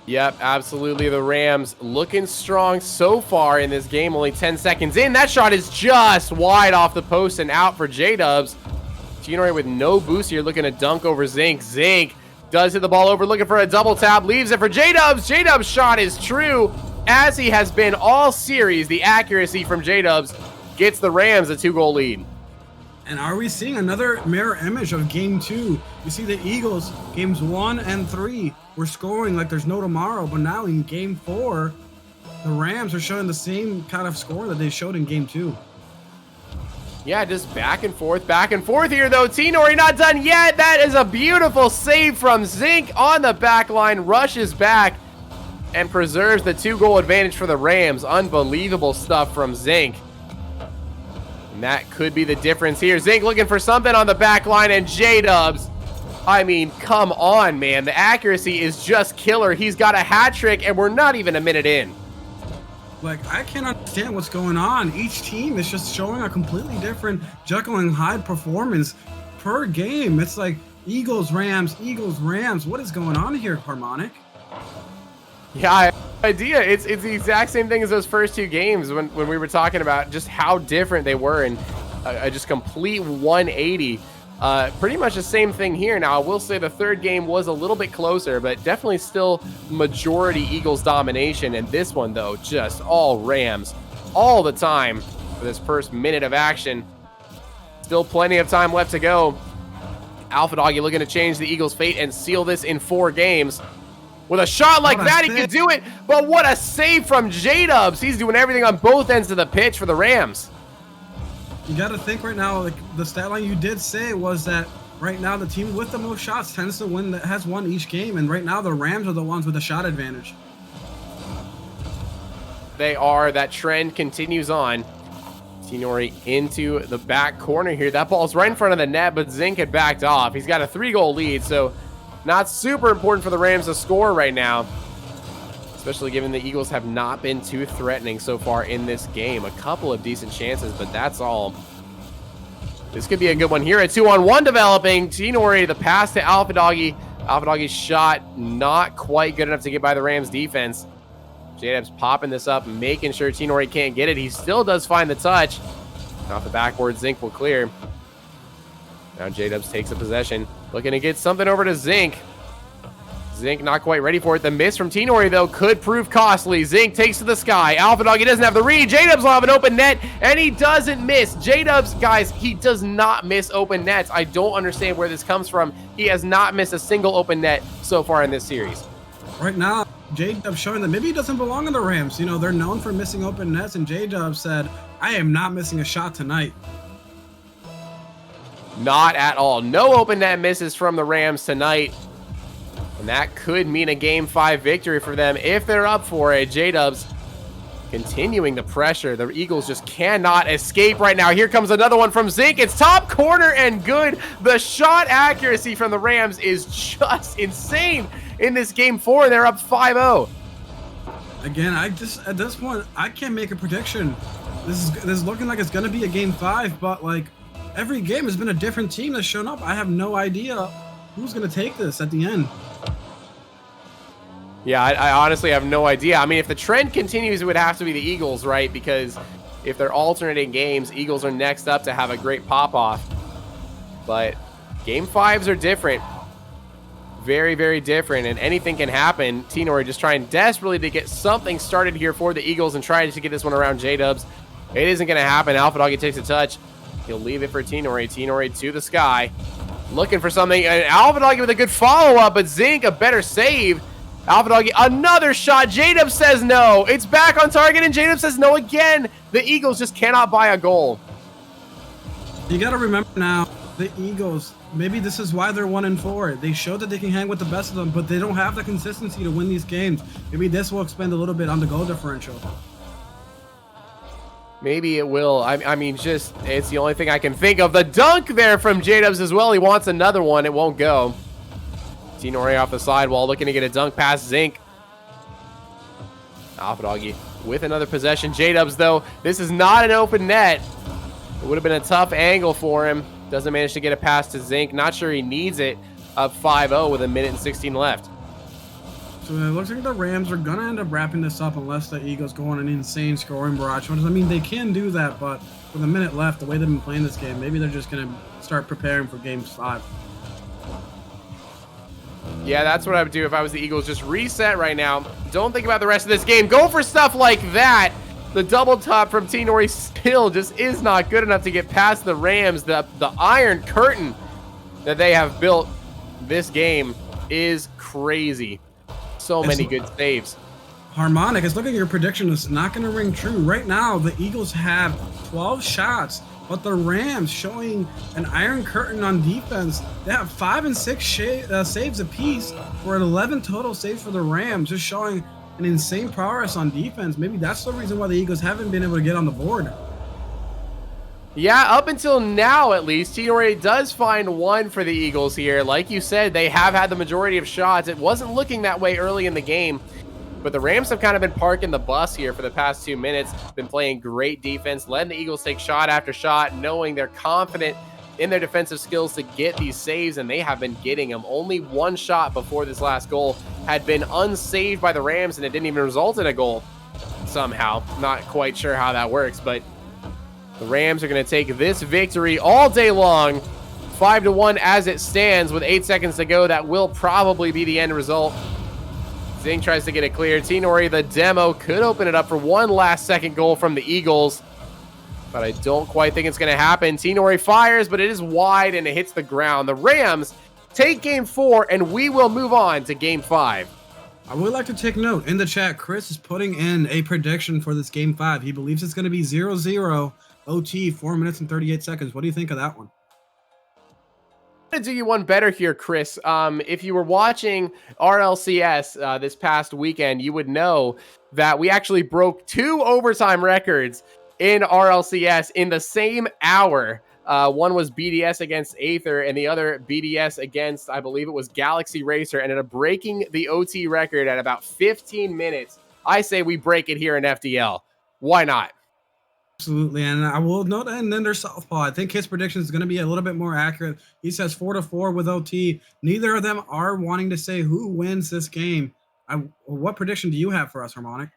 Speaker 1: Yep, absolutely. The Rams looking strong so far in this game. Only 10 seconds in. That shot is just wide off the post and out for Jdubbz. Tnory with no boost here, looking to dunk over Zinc. Zinc does hit the ball over, looking for a double tap. Leaves it for Jdubbz. Jdubbz shot is true, as he has been all series. The accuracy from Jdubbz gets the Rams a 2-goal lead.
Speaker 2: And are we seeing another mirror image of game 2? You see the Eagles, games 1 and 3, were scoring like there's no tomorrow. But now in game 4, the Rams are showing the same kind of score that they showed in game 2.
Speaker 1: Yeah, just back and forth here, though. Tnory not done yet. That is a beautiful save from Zinc on the back line. Rushes back and preserves the 2-goal advantage for the Rams. Unbelievable stuff from Zinc. And that could be the difference here. Zinc looking for something on the back line, and Jdubbz. I mean, come on, man. The accuracy is just killer. He's got a hat trick, and we're not even a minute in.
Speaker 2: Like, I can't understand what's going on. Each team is just showing a completely different Jekyll and Hyde performance per game. It's like Eagles, Rams, Eagles, Rams. What is going on here, Harmonic?
Speaker 1: Yeah, I have no idea. It's the exact same thing as those first 2 games when we were talking about just how different they were, and a just complete 180. Pretty much the same thing here. Now, I will say the third game was a little bit closer, but definitely still majority Eagles domination. And this one, though, just all Rams all the time for this first minute of action. Still plenty of time left to go. AlphaDoggy looking to change the Eagles' fate and seal this in 4 games. With a shot like that, he could do it. But what a save from Jdubbz. He's doing everything on both ends of the pitch for the Rams.
Speaker 2: You got to think right now, like the stat line you did say was that right now the team with the most shots tends to win, that has won each game. And right now the Rams are the ones with the shot advantage.
Speaker 1: They are. That trend continues on. Tnory into the back corner here. That ball's right in front of the net, but Zinc had backed off. He's got a 3-goal lead, so not super important for the Rams to score right now, especially given the Eagles have not been too threatening so far in this game. A couple of decent chances, but that's all. This could be a good one here. A 2-on-1 developing. Tnory, the pass to AlphaDoggy. AlphaDoggy's shot not quite good enough to get by the Rams defense. Jdubbz popping this up, making sure Tnory can't get it. He still does find the touch. Off the backboard, Zinc will clear. Now Jdubbz takes the possession, looking to get something over to Zinc. Zinc not quite ready for it. The miss from Tnory, though, could prove costly. Zinc takes to the sky. AlphaDoggy doesn't have the read. Jdubbz will have an open net, and he doesn't miss. Jdubbz, guys, he does not miss open nets. I don't understand where this comes from. He has not missed a single open net so far in this series.
Speaker 2: Right now, Jdubbz showing that maybe he doesn't belong in the Rams. You know, they're known for missing open nets, and Jdubbz said, I am not missing a shot tonight.
Speaker 1: Not at all. No open net misses from the Rams tonight. And that could mean a Game 5 victory for them if they're up for it. Jdubbz continuing the pressure. The Eagles just cannot escape right now. Here comes another one from Zinc. It's top corner and good. The shot accuracy from the Rams is just insane in this Game 4. They're up 5-0.
Speaker 2: Again, at this point, I can't make a prediction. This is looking like it's going to be a Game 5, but like every game has been a different team that's shown up. I have no idea who's going to take this at the end.
Speaker 1: Yeah, I honestly have no idea. I mean, if the trend continues, it would have to be the Eagles, right? Because if they're alternating games, Eagles are next up to have a great pop-off. But Game 5s are different. Very, very different, and anything can happen. Tnory just trying desperately to get something started here for the Eagles and trying to get this one around Jdubbz. It isn't going to happen. AlphaDoggy takes a touch. He'll leave it for Tnory. Tnory to the sky. Looking for something. And AlphaDoggy with a good follow-up, but Zinc a better save. AlphaDoggy, another shot. Jdubbz says no. It's back on target, and Jdubbz says no again. The Eagles just cannot buy a goal.
Speaker 2: You got to remember now, the Eagles, maybe this is why they're 1-4. They showed that they can hang with the best of them, but they don't have the consistency to win these games. Maybe this will expand a little bit on the goal differential.
Speaker 1: Maybe it will. I mean, just, it's the only thing I can think of. The dunk there from Jdubbz as well. He wants another one. It won't go. Tnory off the sidewall, looking to get a dunk past Zinc. AlphaDoggy with another possession. Jdubbz, though, this is not an open net. It would have been a tough angle for him. Doesn't manage to get a pass to Zinc. Not sure he needs it. Up 5-0 with 1:16 left.
Speaker 2: So it looks like the Rams are going to end up wrapping this up unless the Eagles go on an insane scoring barrage. I mean, they can do that, but with a minute left, the way they've been playing this game, maybe they're just going to start preparing for Game 5.
Speaker 1: Yeah, that's what I would do if I was the Eagles. Just reset right now. Don't think about the rest of this game. Go for stuff like that. The double top from Tnory still just is not good enough to get past the Rams. The iron curtain that they have built this game is crazy. So many good saves.
Speaker 2: Harmonic, it's looking at your prediction is not going to ring true. Right now, the Eagles have 12 shots, but the Rams showing an iron curtain on defense. They have 5 and 6 saves apiece for an 11 total saves for the Rams, just showing an insane progress on defense. Maybe that's the reason why the Eagles haven't been able to get on the board.
Speaker 1: Yeah, up until now, at least, Tnory does find one for the Eagles here. Like you said, they have had the majority of shots. It wasn't looking that way early in the game, but the Rams have kind of been parking the bus here for the past 2 minutes, been playing great defense, letting the Eagles take shot after shot, knowing they're confident in their defensive skills to get these saves, and they have been getting them. Only one shot before this last goal had been unsaved by the Rams, and it didn't even result in a goal somehow. Not quite sure how that works, but the Rams are going to take this victory all day long. 5-1 as it stands with 8 seconds to go. That will probably be the end result. Zinc tries to get it clear. Tnory, the demo, could open it up for one last second goal from the Eagles, but I don't quite think it's going to happen. Tnory fires, but it is wide and it hits the ground. The Rams take Game 4, and we will move on to Game 5.
Speaker 2: I would like to take note in the chat. Chris is putting in a prediction for this Game 5. He believes it's going to be 0-0 OT, 4 minutes and 38 seconds. What do you think of that one?
Speaker 1: I'm going to do you one better here, Chris. If you were watching RLCS this past weekend, you would know that we actually broke 2 overtime records in RLCS in the same hour. One was BDS against Aether, and the other BDS against, I believe it was Galaxy Racer, ended up breaking the OT record at about 15 minutes. I say we break it here in FDL. Why not?
Speaker 2: Absolutely, and I will note that, and then there's Southpaw. I think his prediction is going to be a little bit more accurate. He says 4-4 with OT. Neither of them are wanting to say who wins this game. What prediction do you have for us, Harmonic?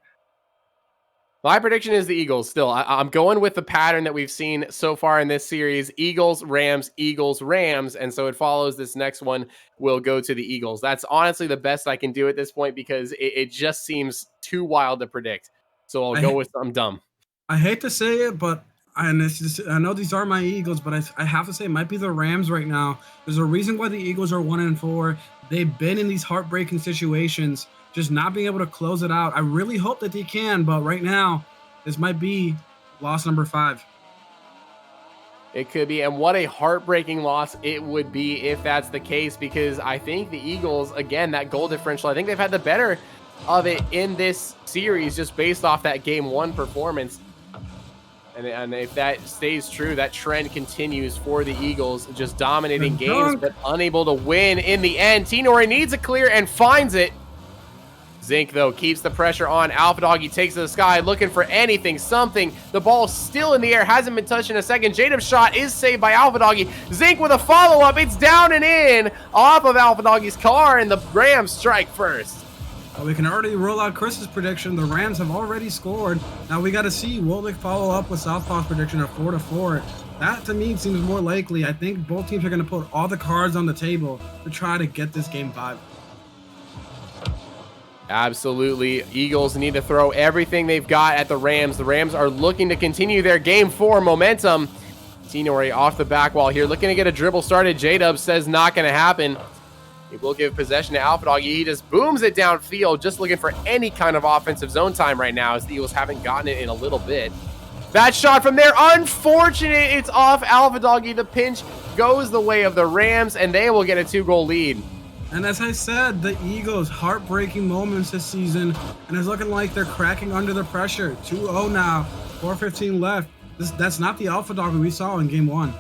Speaker 1: My prediction is the Eagles still. I'm going with the pattern that we've seen so far in this series. Eagles, Rams, and so it follows this next one will go to the Eagles. That's honestly the best I can do at this point because it just seems too wild to predict. So I'll go with something dumb.
Speaker 2: I hate to say it, but I know these are my Eagles, but I have to say it might be the Rams right now. There's a reason why the Eagles are 1-4. They've been in these heartbreaking situations, just not being able to close it out. I really hope that they can, but right now, this might be loss number 5.
Speaker 1: It could be, and what a heartbreaking loss it would be if that's the case, because I think the Eagles, again, that goal differential, I think they've had the better of it in this series just based off that Game 1 performance. And if that stays true, that trend continues for the Eagles, just dominating games, but unable to win in the end. Tnory needs a clear and finds it. Zinc, though, keeps the pressure on. AlphaDoggy takes to the sky, looking for anything, something. The ball's still in the air, hasn't been touched in a second. Jdubbz shot is saved by AlphaDoggy. Zinc with a follow-up. It's down and in off of AlphaDoggy's car, and the Rams strike first.
Speaker 2: Well, we can already roll out Chris's prediction. The Rams have already scored. Now we got to see, will they follow up with Southpaw's prediction of 4-4? That, to me, seems more likely. I think both teams are going to put all the cards on the table to try to get this Game 5.
Speaker 1: Absolutely. Eagles need to throw everything they've got at the Rams. The Rams are looking to continue their Game 4 momentum. Tnory off the back wall here, looking to get a dribble started. Jdubbz says not going to happen. He will give possession to AlphaDoggy. He just booms it downfield, just looking for any kind of offensive zone time right now, as the Eagles haven't gotten it in a little bit. That shot from there, unfortunate. It's off AlphaDoggy. The pinch goes the way of the Rams, and they will get a 2-goal lead.
Speaker 2: And as I said, the Eagles, heartbreaking moments this season, and it's looking like they're cracking under the pressure. 2-0 now. 4:15 left. That's not the AlphaDoggy we saw in game 1.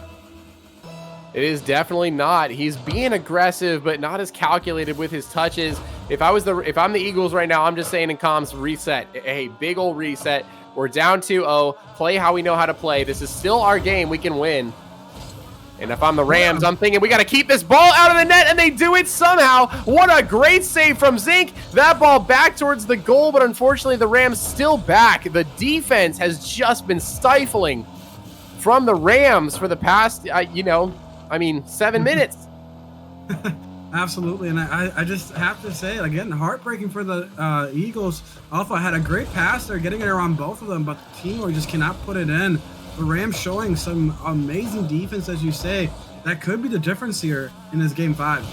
Speaker 1: It is definitely not. He's being aggressive, but not as calculated with his touches. If I'm the Eagles right now, I'm just saying in comms, reset. Hey, big old reset. We're down 2-0. Play how we know how to play. This is still our game. We can win. And if I'm the Rams, I'm thinking we got to keep this ball out of the net, and they do it somehow. What a great save from Zinc. That ball back towards the goal, but unfortunately the Rams still back. The defense has just been stifling from the Rams for the past, 7 minutes.
Speaker 2: Absolutely, and I just have to say, again, heartbreaking for the Eagles. Alpha had a great pass there, getting it around both of them, but the team just cannot put it in. The Rams showing some amazing defense, as you say. That could be the difference here in this game 5.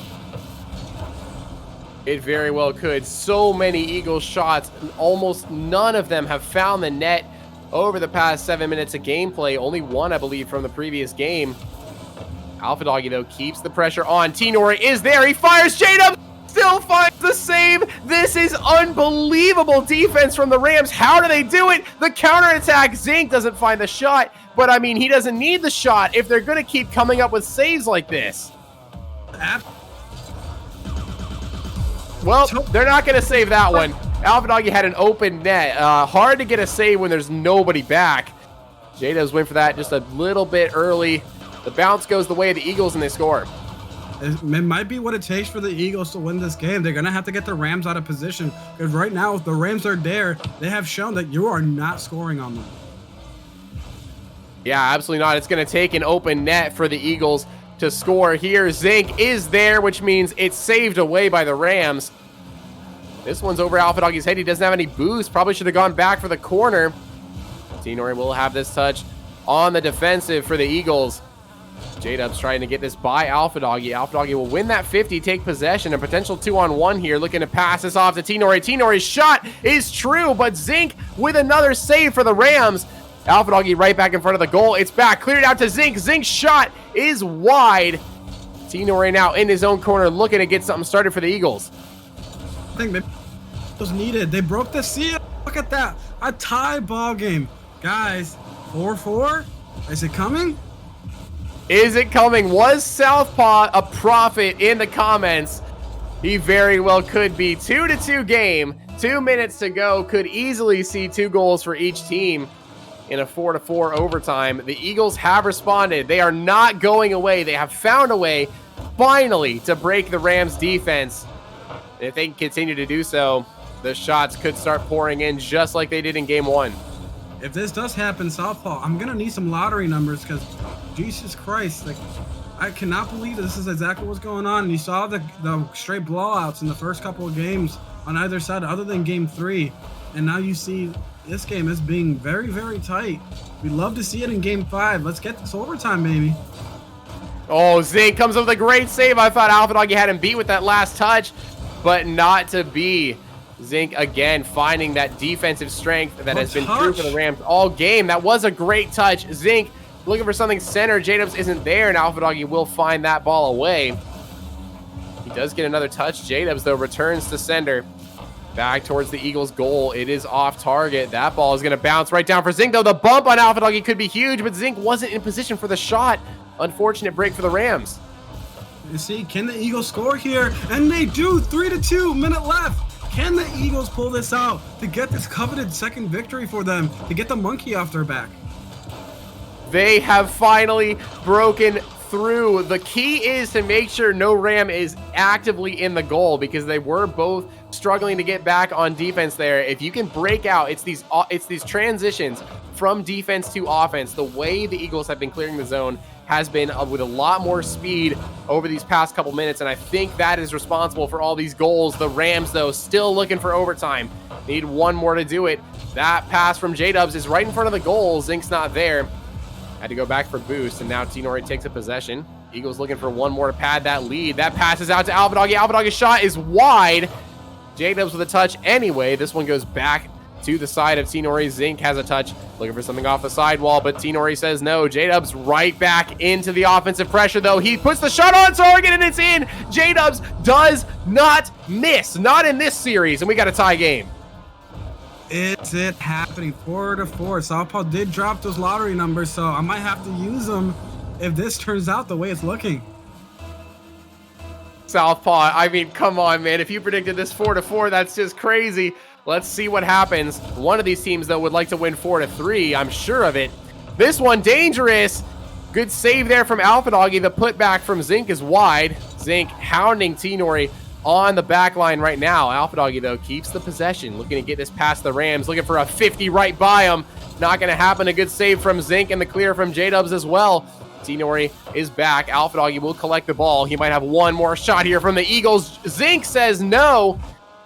Speaker 1: It very well could. So many Eagles shots, almost none of them have found the net over the past 7 minutes of gameplay. Only one, I believe, from the previous game. AlphaDoggy, though, keeps the pressure on. Tnory is there. He fires. Jdubbz still finds the save. This is unbelievable defense from the Rams. How do they do it? The counterattack. Zinc doesn't find the shot, but I mean, he doesn't need the shot if they're going to keep coming up with saves like this. Well, they're not going to save that one. AlphaDoggy had an open net. Hard to get a save when there's nobody back. Jdubbz went for that just a little bit early. The bounce goes the way of the Eagles, and they score.
Speaker 2: It might be what it takes for the Eagles to win this game. They're going to have to get the Rams out of position. Because right now, if the Rams are there, they have shown that you are not scoring on them.
Speaker 1: Yeah, absolutely not. It's going to take an open net for the Eagles to score here. Zinc is there, which means it's saved away by the Rams. This one's over AlphaDoggy's head. He doesn't have any boost. Probably should have gone back for the corner. Tnory will have this touch on the defensive for the Eagles. Jdubbz trying to get this by AlphaDoggy. AlphaDoggy will win that 50, take possession, a potential 2-on-1 here, looking to pass this off to Tnory. Tnory's shot is true, but Zinc with another save for the Rams. AlphaDoggy right back in front of the goal. It's back, cleared out to Zinc. Zinc's shot is wide. Tnory now in his own corner, looking to get something started for the Eagles.
Speaker 2: I think maybe it was needed. They broke the seal. Look at that. A tie ball game. Guys, 4-4? Is it coming?
Speaker 1: Is it coming? Was Southpaw a prophet in the comments? He very well could be. 2-2 game. 2 minutes to go. Could easily see 2 goals for each team in a 4-4 overtime. The Eagles have responded. They are not going away. They have found a way, finally, to break the Rams' defense. And if they can continue to do so, the shots could start pouring in just like they did in game 1.
Speaker 2: If this does happen, Southpaw, I'm going to need some lottery numbers because, Jesus Christ, like, I cannot believe this is exactly what's going on. And you saw the straight blowouts in the first couple of games on either side other than game 3. And now you see this game as being very, very tight. We'd love to see it in game 5. Let's get this overtime, baby.
Speaker 1: Oh, Zinc comes up with a great save. I thought AlphaDoggy had him beat with that last touch, but not to be. Zinc again finding that defensive strength that has been true for the Rams all game. That was a great touch. Zinc looking for something center. Jdubbz isn't there, and AlphaDoggy will find that ball away. He does get another touch. Jdubbz, though, returns to sender. Back towards the Eagles' goal. It is off target. That ball is going to bounce right down for Zinc, though. The bump on AlphaDoggy could be huge, but Zinc wasn't in position for the shot. Unfortunate break for the Rams.
Speaker 2: You see, can the Eagles score here? And they do. 3-2, minute left. Can the Eagles pull this out to get this coveted second victory for them, to get the monkey off their back?
Speaker 1: They have finally broken through. The key is to make sure no Ram is actively in the goal because they were both struggling to get back on defense there. If you can break out, it's these transitions from defense to offense. The way the Eagles have been clearing the zone has been with a lot more speed over these past couple minutes, and I think that is responsible for all these goals. The Rams, though, still looking for overtime. Need one more to do it. That pass from Jdubbz is right in front of the goal. Zinc's not there. Had to go back for boost, and now Tnory takes a possession. Eagles looking for one more to pad that lead. That passes out to AlphaDoggy. AlphaDoggy's shot is wide. Jdubbz with a touch anyway. This one goes back to the side of Tnory. Zinc has a touch, looking for something off the sidewall, but Tnory says no. Jdubbz right back into the offensive pressure, though. He puts the shot on target, and it's in. Jdubbz does not miss. Not in this series, and we got a tie game.
Speaker 2: Is it happening? 4-4. Southpaw did drop those lottery numbers, so I might have to use them if this turns out the way it's looking.
Speaker 1: Southpaw, I mean, come on, man. If you predicted this 4-4, that's just crazy. Let's see what happens. One of these teams, though, would like to win 4-3. I'm sure of it. This one, dangerous. Good save there from AlphaDoggy. The putback from Zinc is wide. Zinc hounding Tnory on the back line right now. AlphaDoggy, though, keeps the possession. Looking to get this past the Rams. Looking for a 50 right by him. Not going to happen. A good save from Zinc and the clear from Jdubbz as well. Tnory is back. AlphaDoggy will collect the ball. He might have one more shot here from the Eagles. Zinc says no.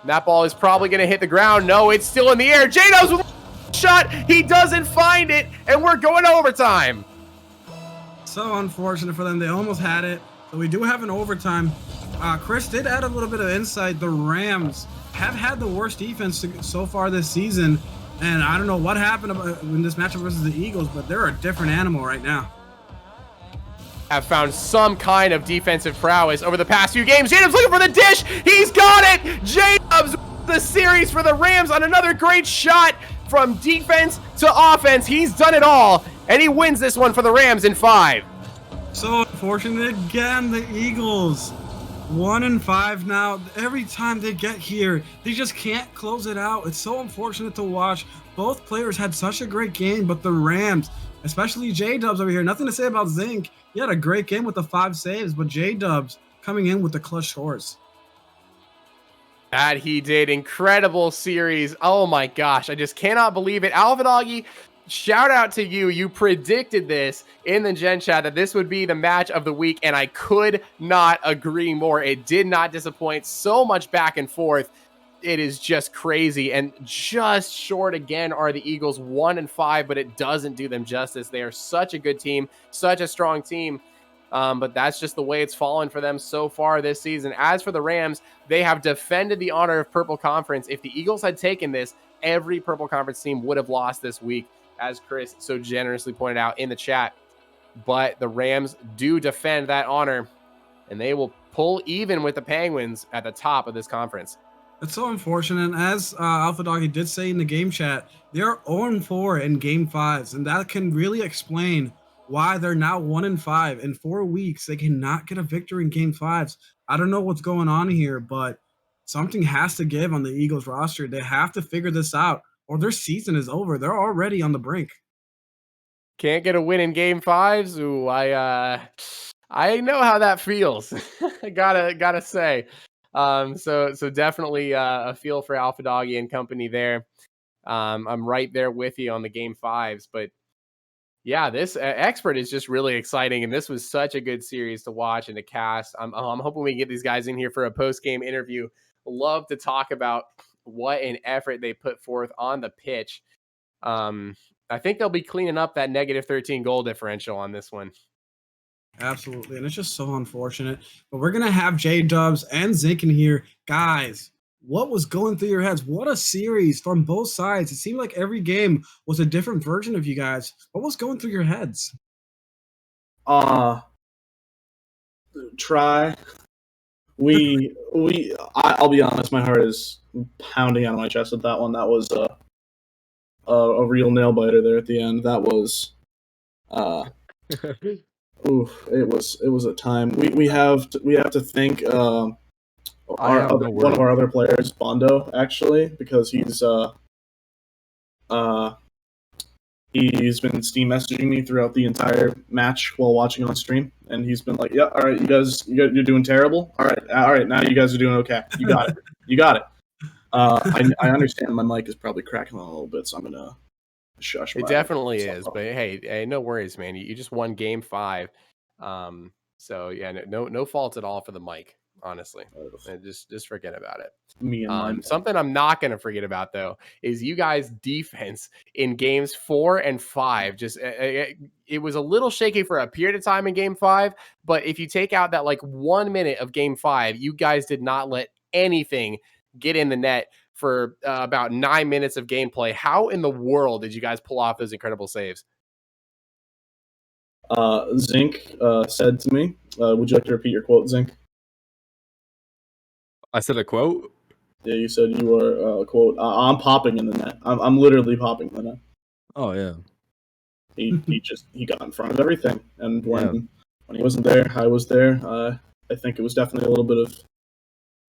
Speaker 1: That ball is probably going to hit the ground. No, it's still in the air. Jdubbz with a shot. He doesn't find it, and we're going to overtime.
Speaker 2: So unfortunate for them. They almost had it. So we do have an overtime. Chris did add a little bit of insight. The Rams have had the worst defense so far this season. And I don't know what happened in this matchup versus the Eagles, but they're a different animal right now.
Speaker 1: Have found some kind of defensive prowess over the past few games. Jdubbz looking for the dish. He's got it. Jdubbz the series for the Rams on another great shot from defense to offense. He's done it all, and he wins this one for the Rams in 5.
Speaker 2: So unfortunate again, the Eagles. 1-5 now. Every time they get here, they just can't close it out. It's so unfortunate to watch. Both players had such a great game, but the Rams, especially Jdubbz over here, nothing to say about Zinc. He had a great game with the 5 saves, but Jdubbz coming in with the clutch scores.
Speaker 1: That he did. Incredible series. Oh my gosh. I just cannot believe it. AlphaDoggy, shout out to you. You predicted this in the Gen Chat that this would be the match of the week, and I could not agree more. It did not disappoint. So much back and forth. It is just crazy, and just short again are the Eagles 1-5, but it doesn't do them justice. They are such a good team, such a strong team, but that's just the way it's fallen for them so far this season. As for the Rams, they have defended the honor of Purple Conference. If the Eagles had taken this, every Purple Conference team would have lost this week, as Chris so generously pointed out in the chat. But the Rams do defend that honor, and they will pull even with the Penguins at the top of this conference.
Speaker 2: It's so unfortunate. As AlphaDoggy did say in the game chat, they're 0-4 in Game 5s, and that can really explain why they're now 1-5. In 4 weeks, they cannot get a victory in Game 5s. I don't know what's going on here, but something has to give on the Eagles roster. They have to figure this out, or their season is over. They're already on the brink.
Speaker 1: Can't get a win in Game 5s? Ooh, I know how that feels. I gotta say. So definitely a feel for AlphaDoggy and company there. I'm right there with you on the Game 5s, but yeah, this expert is just really exciting, and this was such a good series to watch and to cast. I'm hoping we can get these guys in here for a post-game interview. Love to talk about what an effort they put forth on the pitch. I think they'll be cleaning up that -13 goal differential on this one.
Speaker 2: Absolutely, and it's just so unfortunate. But we're going to have Jdubbz and Zinc in here. Guys, what was going through your heads? What a series from both sides. It seemed like every game was a different version of you guys. What was going through your heads?
Speaker 3: Try. I'll be honest, my heart is pounding out of my chest with that one. That was a real nail biter there at the end. That was oof, it was a time. We have to thank one of our other players, Bondo, actually, because he's been Steam messaging me throughout the entire match while watching on stream, and he's been like, "Yeah, all right, you're doing terrible. All right, now you guys are doing okay. You got it, you got it." I understand my mic is probably cracking on a little bit, so I'm gonna shush.
Speaker 1: It definitely is, but hey, no worries, man. You just won Game 5, so yeah, no fault at all for the mic, honestly. Just forget about it.
Speaker 3: Me and
Speaker 1: something I'm not gonna forget about though is you guys' defense in Games 4 and 5. Just it was a little shaky for a period of time in Game 5, but if you take out that like 1 minute of Game 5, you guys did not let anything get in the net for about 9 minutes of gameplay. How in the world did you guys pull off those incredible saves?
Speaker 3: Zinc said to me, would you like to repeat your quote, Zinc?
Speaker 4: I said a quote?
Speaker 3: Yeah, you said you were quote. I'm popping in the net. I'm literally popping in the net.
Speaker 4: Oh yeah.
Speaker 3: He got in front of everything, and
Speaker 4: Yeah.
Speaker 3: when he wasn't there, I was there. I think it was definitely a little bit of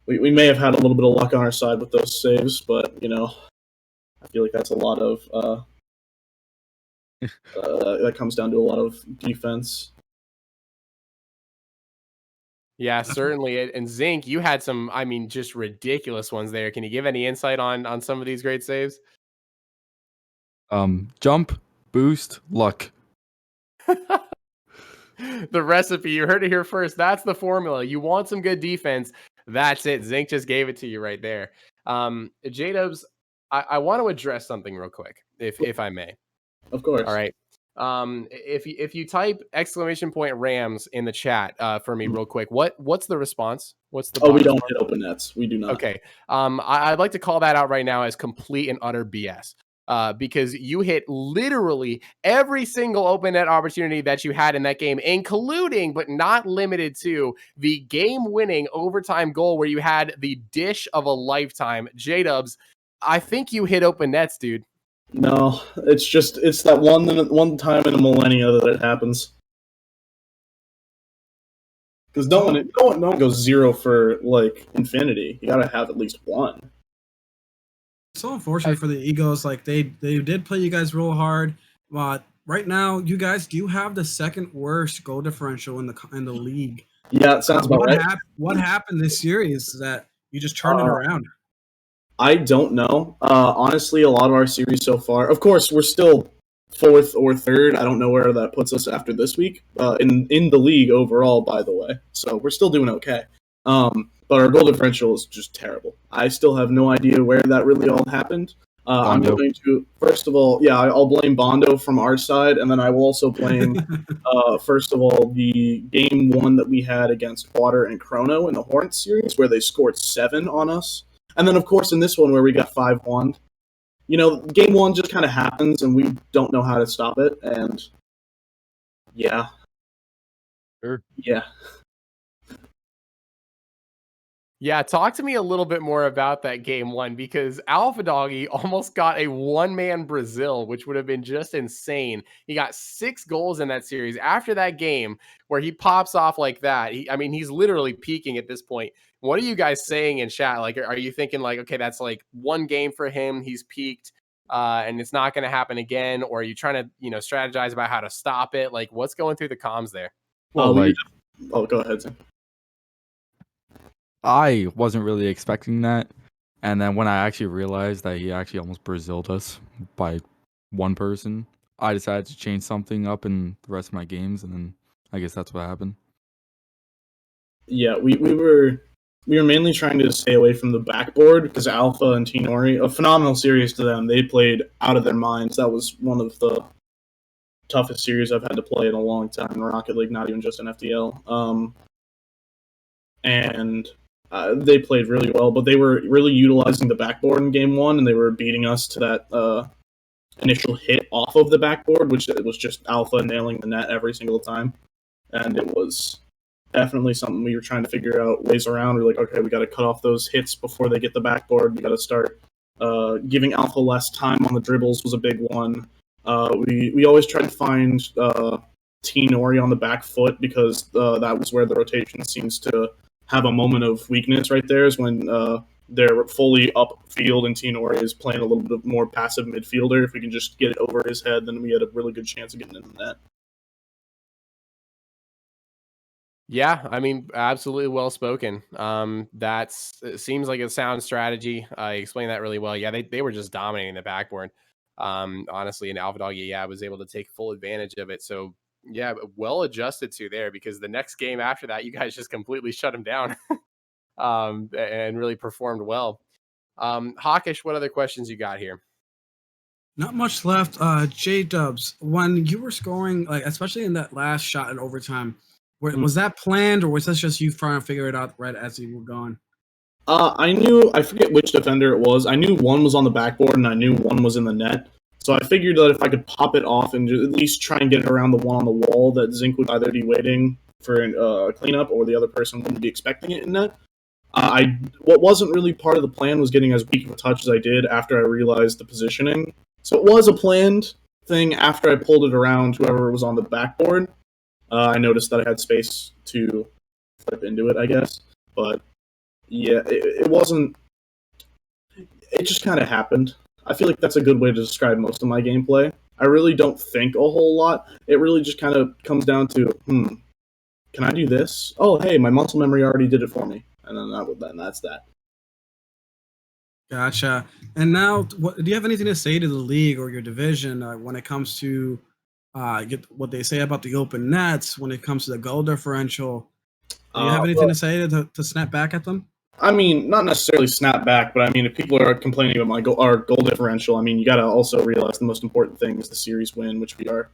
Speaker 3: we may have had a little bit of luck on our side with those saves, but I feel like that's a lot of that comes down to a lot of defense.
Speaker 1: Yeah, certainly. And Zinc, you had some, I mean, just ridiculous ones there. Can you give any insight on some of these great saves?
Speaker 4: Jump, boost, luck.
Speaker 1: The recipe, you heard it here first. That's the formula. You want some good defense. That's it. Zinc just gave it to you right there. Jdubbz, I want to address something real quick, if I may.
Speaker 3: Of course.
Speaker 1: All right. If you type !Rams in the chat for me real quick, what's the response? What's the
Speaker 3: we don't
Speaker 1: response?
Speaker 3: hit open nets. We do not.
Speaker 1: Okay. I'd like to call that out right now as complete and utter BS. Because you hit literally every single open net opportunity that you had in that game, including but not limited to the game-winning overtime goal where you had the dish of a lifetime. Jdubbz, I think you hit open nets, dude.
Speaker 3: No, it's that one time in a millennia that it happens. Because no one goes 0 for like infinity. You gotta have at least one.
Speaker 2: It's so unfortunate for the Eagles. Like they did play you guys real hard, but right now you guys do have the second worst goal differential in the league.
Speaker 3: Yeah, it sounds about right.
Speaker 2: What happened this series that you just turned it around? I
Speaker 3: don't know. Honestly, a lot of our series so far, of course, we're still 4th or 3rd. I don't know where that puts us after this week in the league overall, by the way. So we're still doing okay. But our goal differential is just terrible. I still have no idea where that really all happened. I'm going to, first of all, I'll blame Bondo from our side, and then I will also blame, first of all, the game 1 that we had against Water and Chrono in the Hornets series, where they scored 7 on us. And then, of course, in this one where we got 5-1. Game 1 just kind of happens, and we don't know how to stop it, and yeah.
Speaker 4: Sure.
Speaker 3: Yeah.
Speaker 1: Yeah, talk to me a little bit more about that game 1, because AlphaDoggy almost got a one-man Brazil, which would have been just insane. He got 6 goals in that series. After that game, where he pops off like that, he's literally peaking at this point. What are you guys saying in chat? Like, are you thinking like, okay, that's like one game for him, he's peaked, and it's not going to happen again? Or are you trying to, strategize about how to stop it? Like, what's going through the comms there?
Speaker 4: Well,
Speaker 3: go ahead, Sam.
Speaker 4: I wasn't really expecting that, and then when I actually realized that he actually almost Braziled us by one person, I decided to change something up in the rest of my games, and then I guess that's what happened.
Speaker 3: Yeah, we were mainly trying to stay away from the backboard because Alpha and Tnory, a phenomenal series to them. They played out of their minds. That was one of the toughest series I've had to play in a long time in Rocket League, not even just in FDL. And they played really well, but they were really utilizing the backboard in game 1, and they were beating us to that initial hit off of the backboard, which it was just Alpha nailing the net every single time. And it was definitely something we were trying to figure out ways around. We're like, okay, we got to cut off those hits before they get the backboard. We got to start giving Alpha less time on the dribbles was a big one. We always tried to find Tnory on the back foot because that was where the rotation seems to have a moment of weakness right there, is when they're fully upfield and Tnory is playing a little bit more passive midfielder. If we can just get it over his head, then we had a really good chance of getting in the net.
Speaker 1: Yeah, absolutely well spoken. It seems like a sound strategy. I explained that really well. Yeah, they were just dominating the backboard. Honestly, and AlphaDoggy, was able to take full advantage of it. So yeah, well adjusted to there, because the next game after that, you guys just completely shut him down, and really performed well. Hawkish, what other questions you got here?
Speaker 2: Not much left. Jdubbz, when you were scoring, like especially in that last shot in overtime, was that planned, or was that just you trying to figure it out right as you were going?
Speaker 3: I forget which defender it was. I knew one was on the backboard, and I knew one was in the net. So I figured that if I could pop it off and at least try and get it around the one on the wall, that Zinc would either be waiting for a cleanup or the other person wouldn't be expecting it in net. What wasn't really part of the plan was getting as weak of a touch as I did after I realized the positioning. So it was a planned thing after I pulled it around whoever was on the backboard. I noticed that I had space to flip into it, I guess. But yeah, it wasn't. It just kind of happened. I feel like that's a good way to describe most of my gameplay. I really don't think a whole lot. It really just kind of comes down to, can I do this? Oh, hey, my muscle memory already did it for me, and then that's that.
Speaker 2: Gotcha. And now, do you have anything to say to the league or your division when it comes to what they say about the open nets, when it comes to the goal differential? Do you have anything to say to snap back at them?
Speaker 3: I mean, not necessarily snap back, but I mean, if people are complaining about our goal differential, I mean, you got to also realize the most important thing is the series win, which we are.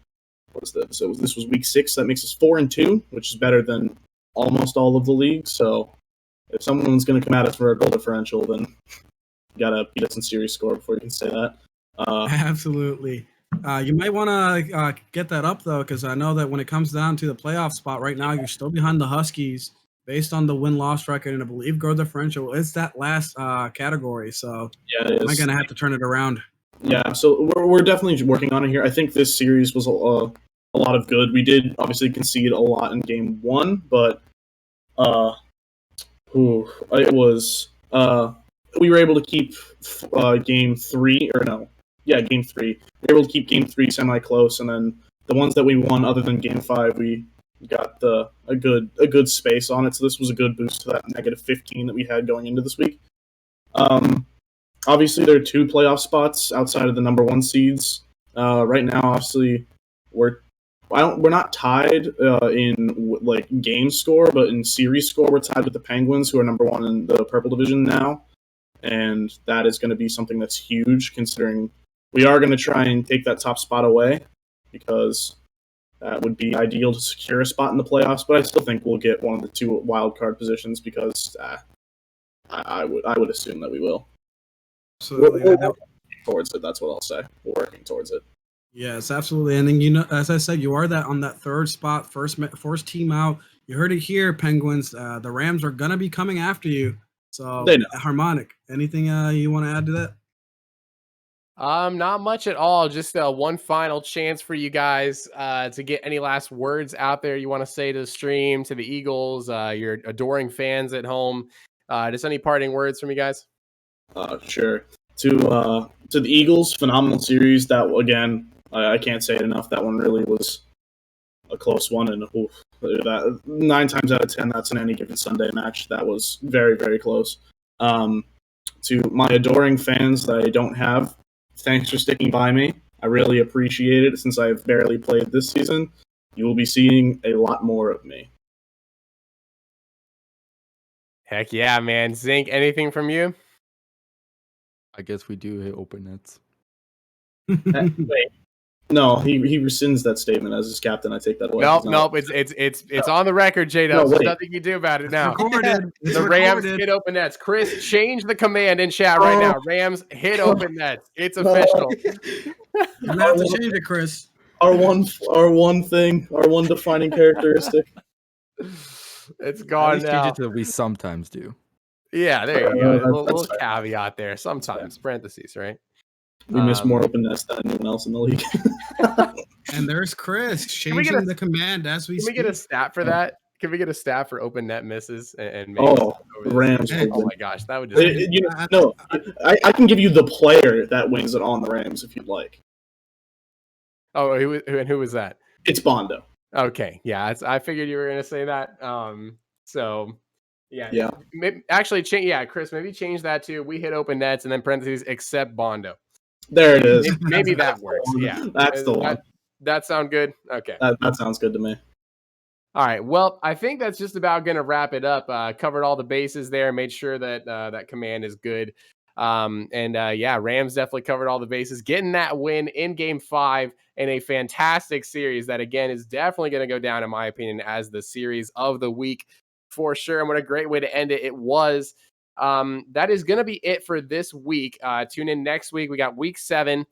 Speaker 3: What is that? So this was week 6. That makes us 4-2, which is better than almost all of the leagues. So if someone's going to come at us for our goal differential, then you got to beat us in series score before you can say that.
Speaker 2: Absolutely. You might want to get that up, though, because I know that when it comes down to the playoff spot right now, you're still behind the Huskies based on the win-loss record, and I believe goal differential is that last category. So
Speaker 3: yeah, it is.
Speaker 2: Am I going to have to turn it around?
Speaker 3: Yeah, so we're definitely working on it here. I think this series was a lot of good. We did obviously concede a lot in game 1, but it was we were able to keep game 3 game 3. We were able to keep game 3 semi-close, and then the ones that we won, other than game 5, we got a good space on it. So this was a good boost to that -15 that we had going into this week. Obviously, there are 2 playoff spots outside of the number 1 seeds. Right now, obviously, we're not tied in game score, but in series score, we're tied with the Penguins, who are number 1 in the Purple Division now, and that is going to be something that's huge, considering we are going to try and take that top spot away, because that would be ideal to secure a spot in the playoffs. But I still think we'll get one of the 2 wild card positions, because I would assume that we will.
Speaker 2: Absolutely.
Speaker 3: We're working towards it. That's what I'll say. We're working towards it.
Speaker 2: Yes, absolutely. And then, as I said, you are on that 3rd spot, first team out. You heard it here, Penguins. The Rams are going to be coming after you. So, Harmonic, anything you want to add to that?
Speaker 1: Not much at all. Just one final chance for you guys to get any last words out there you want to say to the stream, to the Eagles, your adoring fans at home. Just any parting words from you guys?
Speaker 3: Sure. To the Eagles, phenomenal series. That, again, I can't say it enough. That one really was a close one, and that 9 times out of 10, that's an any given Sunday match. That was very, very close. To my adoring fans that I don't have, thanks for sticking by me. I really appreciate it. Since I've barely played this season, you will be seeing a lot more of me.
Speaker 1: Heck yeah, man. Zinc, anything from you?
Speaker 4: I guess we do hit open nets.
Speaker 3: Wait. No, he rescinds that statement as his captain. I take that away.
Speaker 1: Nope. It's on the record, Jdubbz. There's nothing you do about it now. The Rams hit open nets. Chris, change the command in chat right now. Rams hit open nets. It's official.
Speaker 2: You have to change it, Chris.
Speaker 3: Our one defining characteristic.
Speaker 1: It's gone now.
Speaker 4: Change it to we sometimes do.
Speaker 1: Yeah, there you go. A little caveat there. Sometimes, parentheses, right?
Speaker 3: We miss more open nets than anyone else in the league.
Speaker 2: And there's Chris changing the command as we speak.
Speaker 1: Can we get a stat for that? Can we get a stat for open net misses and
Speaker 3: Rams?
Speaker 1: Oh my gosh, that would just
Speaker 3: I can give you the player that wins it on the Rams if you'd like.
Speaker 1: Oh, who was that?
Speaker 3: It's Bondo.
Speaker 1: Okay, yeah, I figured you were gonna say that. So yeah. Actually, Chris, maybe change that to we hit open nets and then parentheses except Bondo.
Speaker 3: There it is.
Speaker 1: Maybe that works. Yeah,
Speaker 3: that's the one.
Speaker 1: That sound good? Okay,
Speaker 3: that sounds good to me.
Speaker 1: All right. Well, I think that's just about going to wrap it up. Covered all the bases there. Made sure that that command is good. Rams definitely covered all the bases, getting that win in Game 5 in a fantastic series that, again, is definitely going to go down, in my opinion, as the series of the week for sure. And what a great way to end it was. That is going to be it for this week. Tune in next week. We got week 7.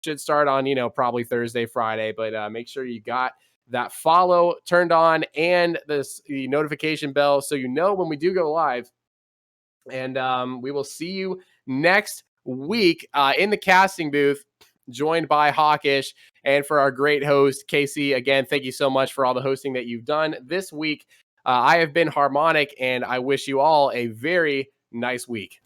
Speaker 1: Should start on, probably Thursday, Friday. But make sure you got that follow turned on and the notification bell so when we do go live, And we will see you next week in the casting booth, joined by Hawkish. And for our great host, Casey, again, thank you so much for all the hosting that you've done this week. I have been Harmonic, and I wish you all a very nice week.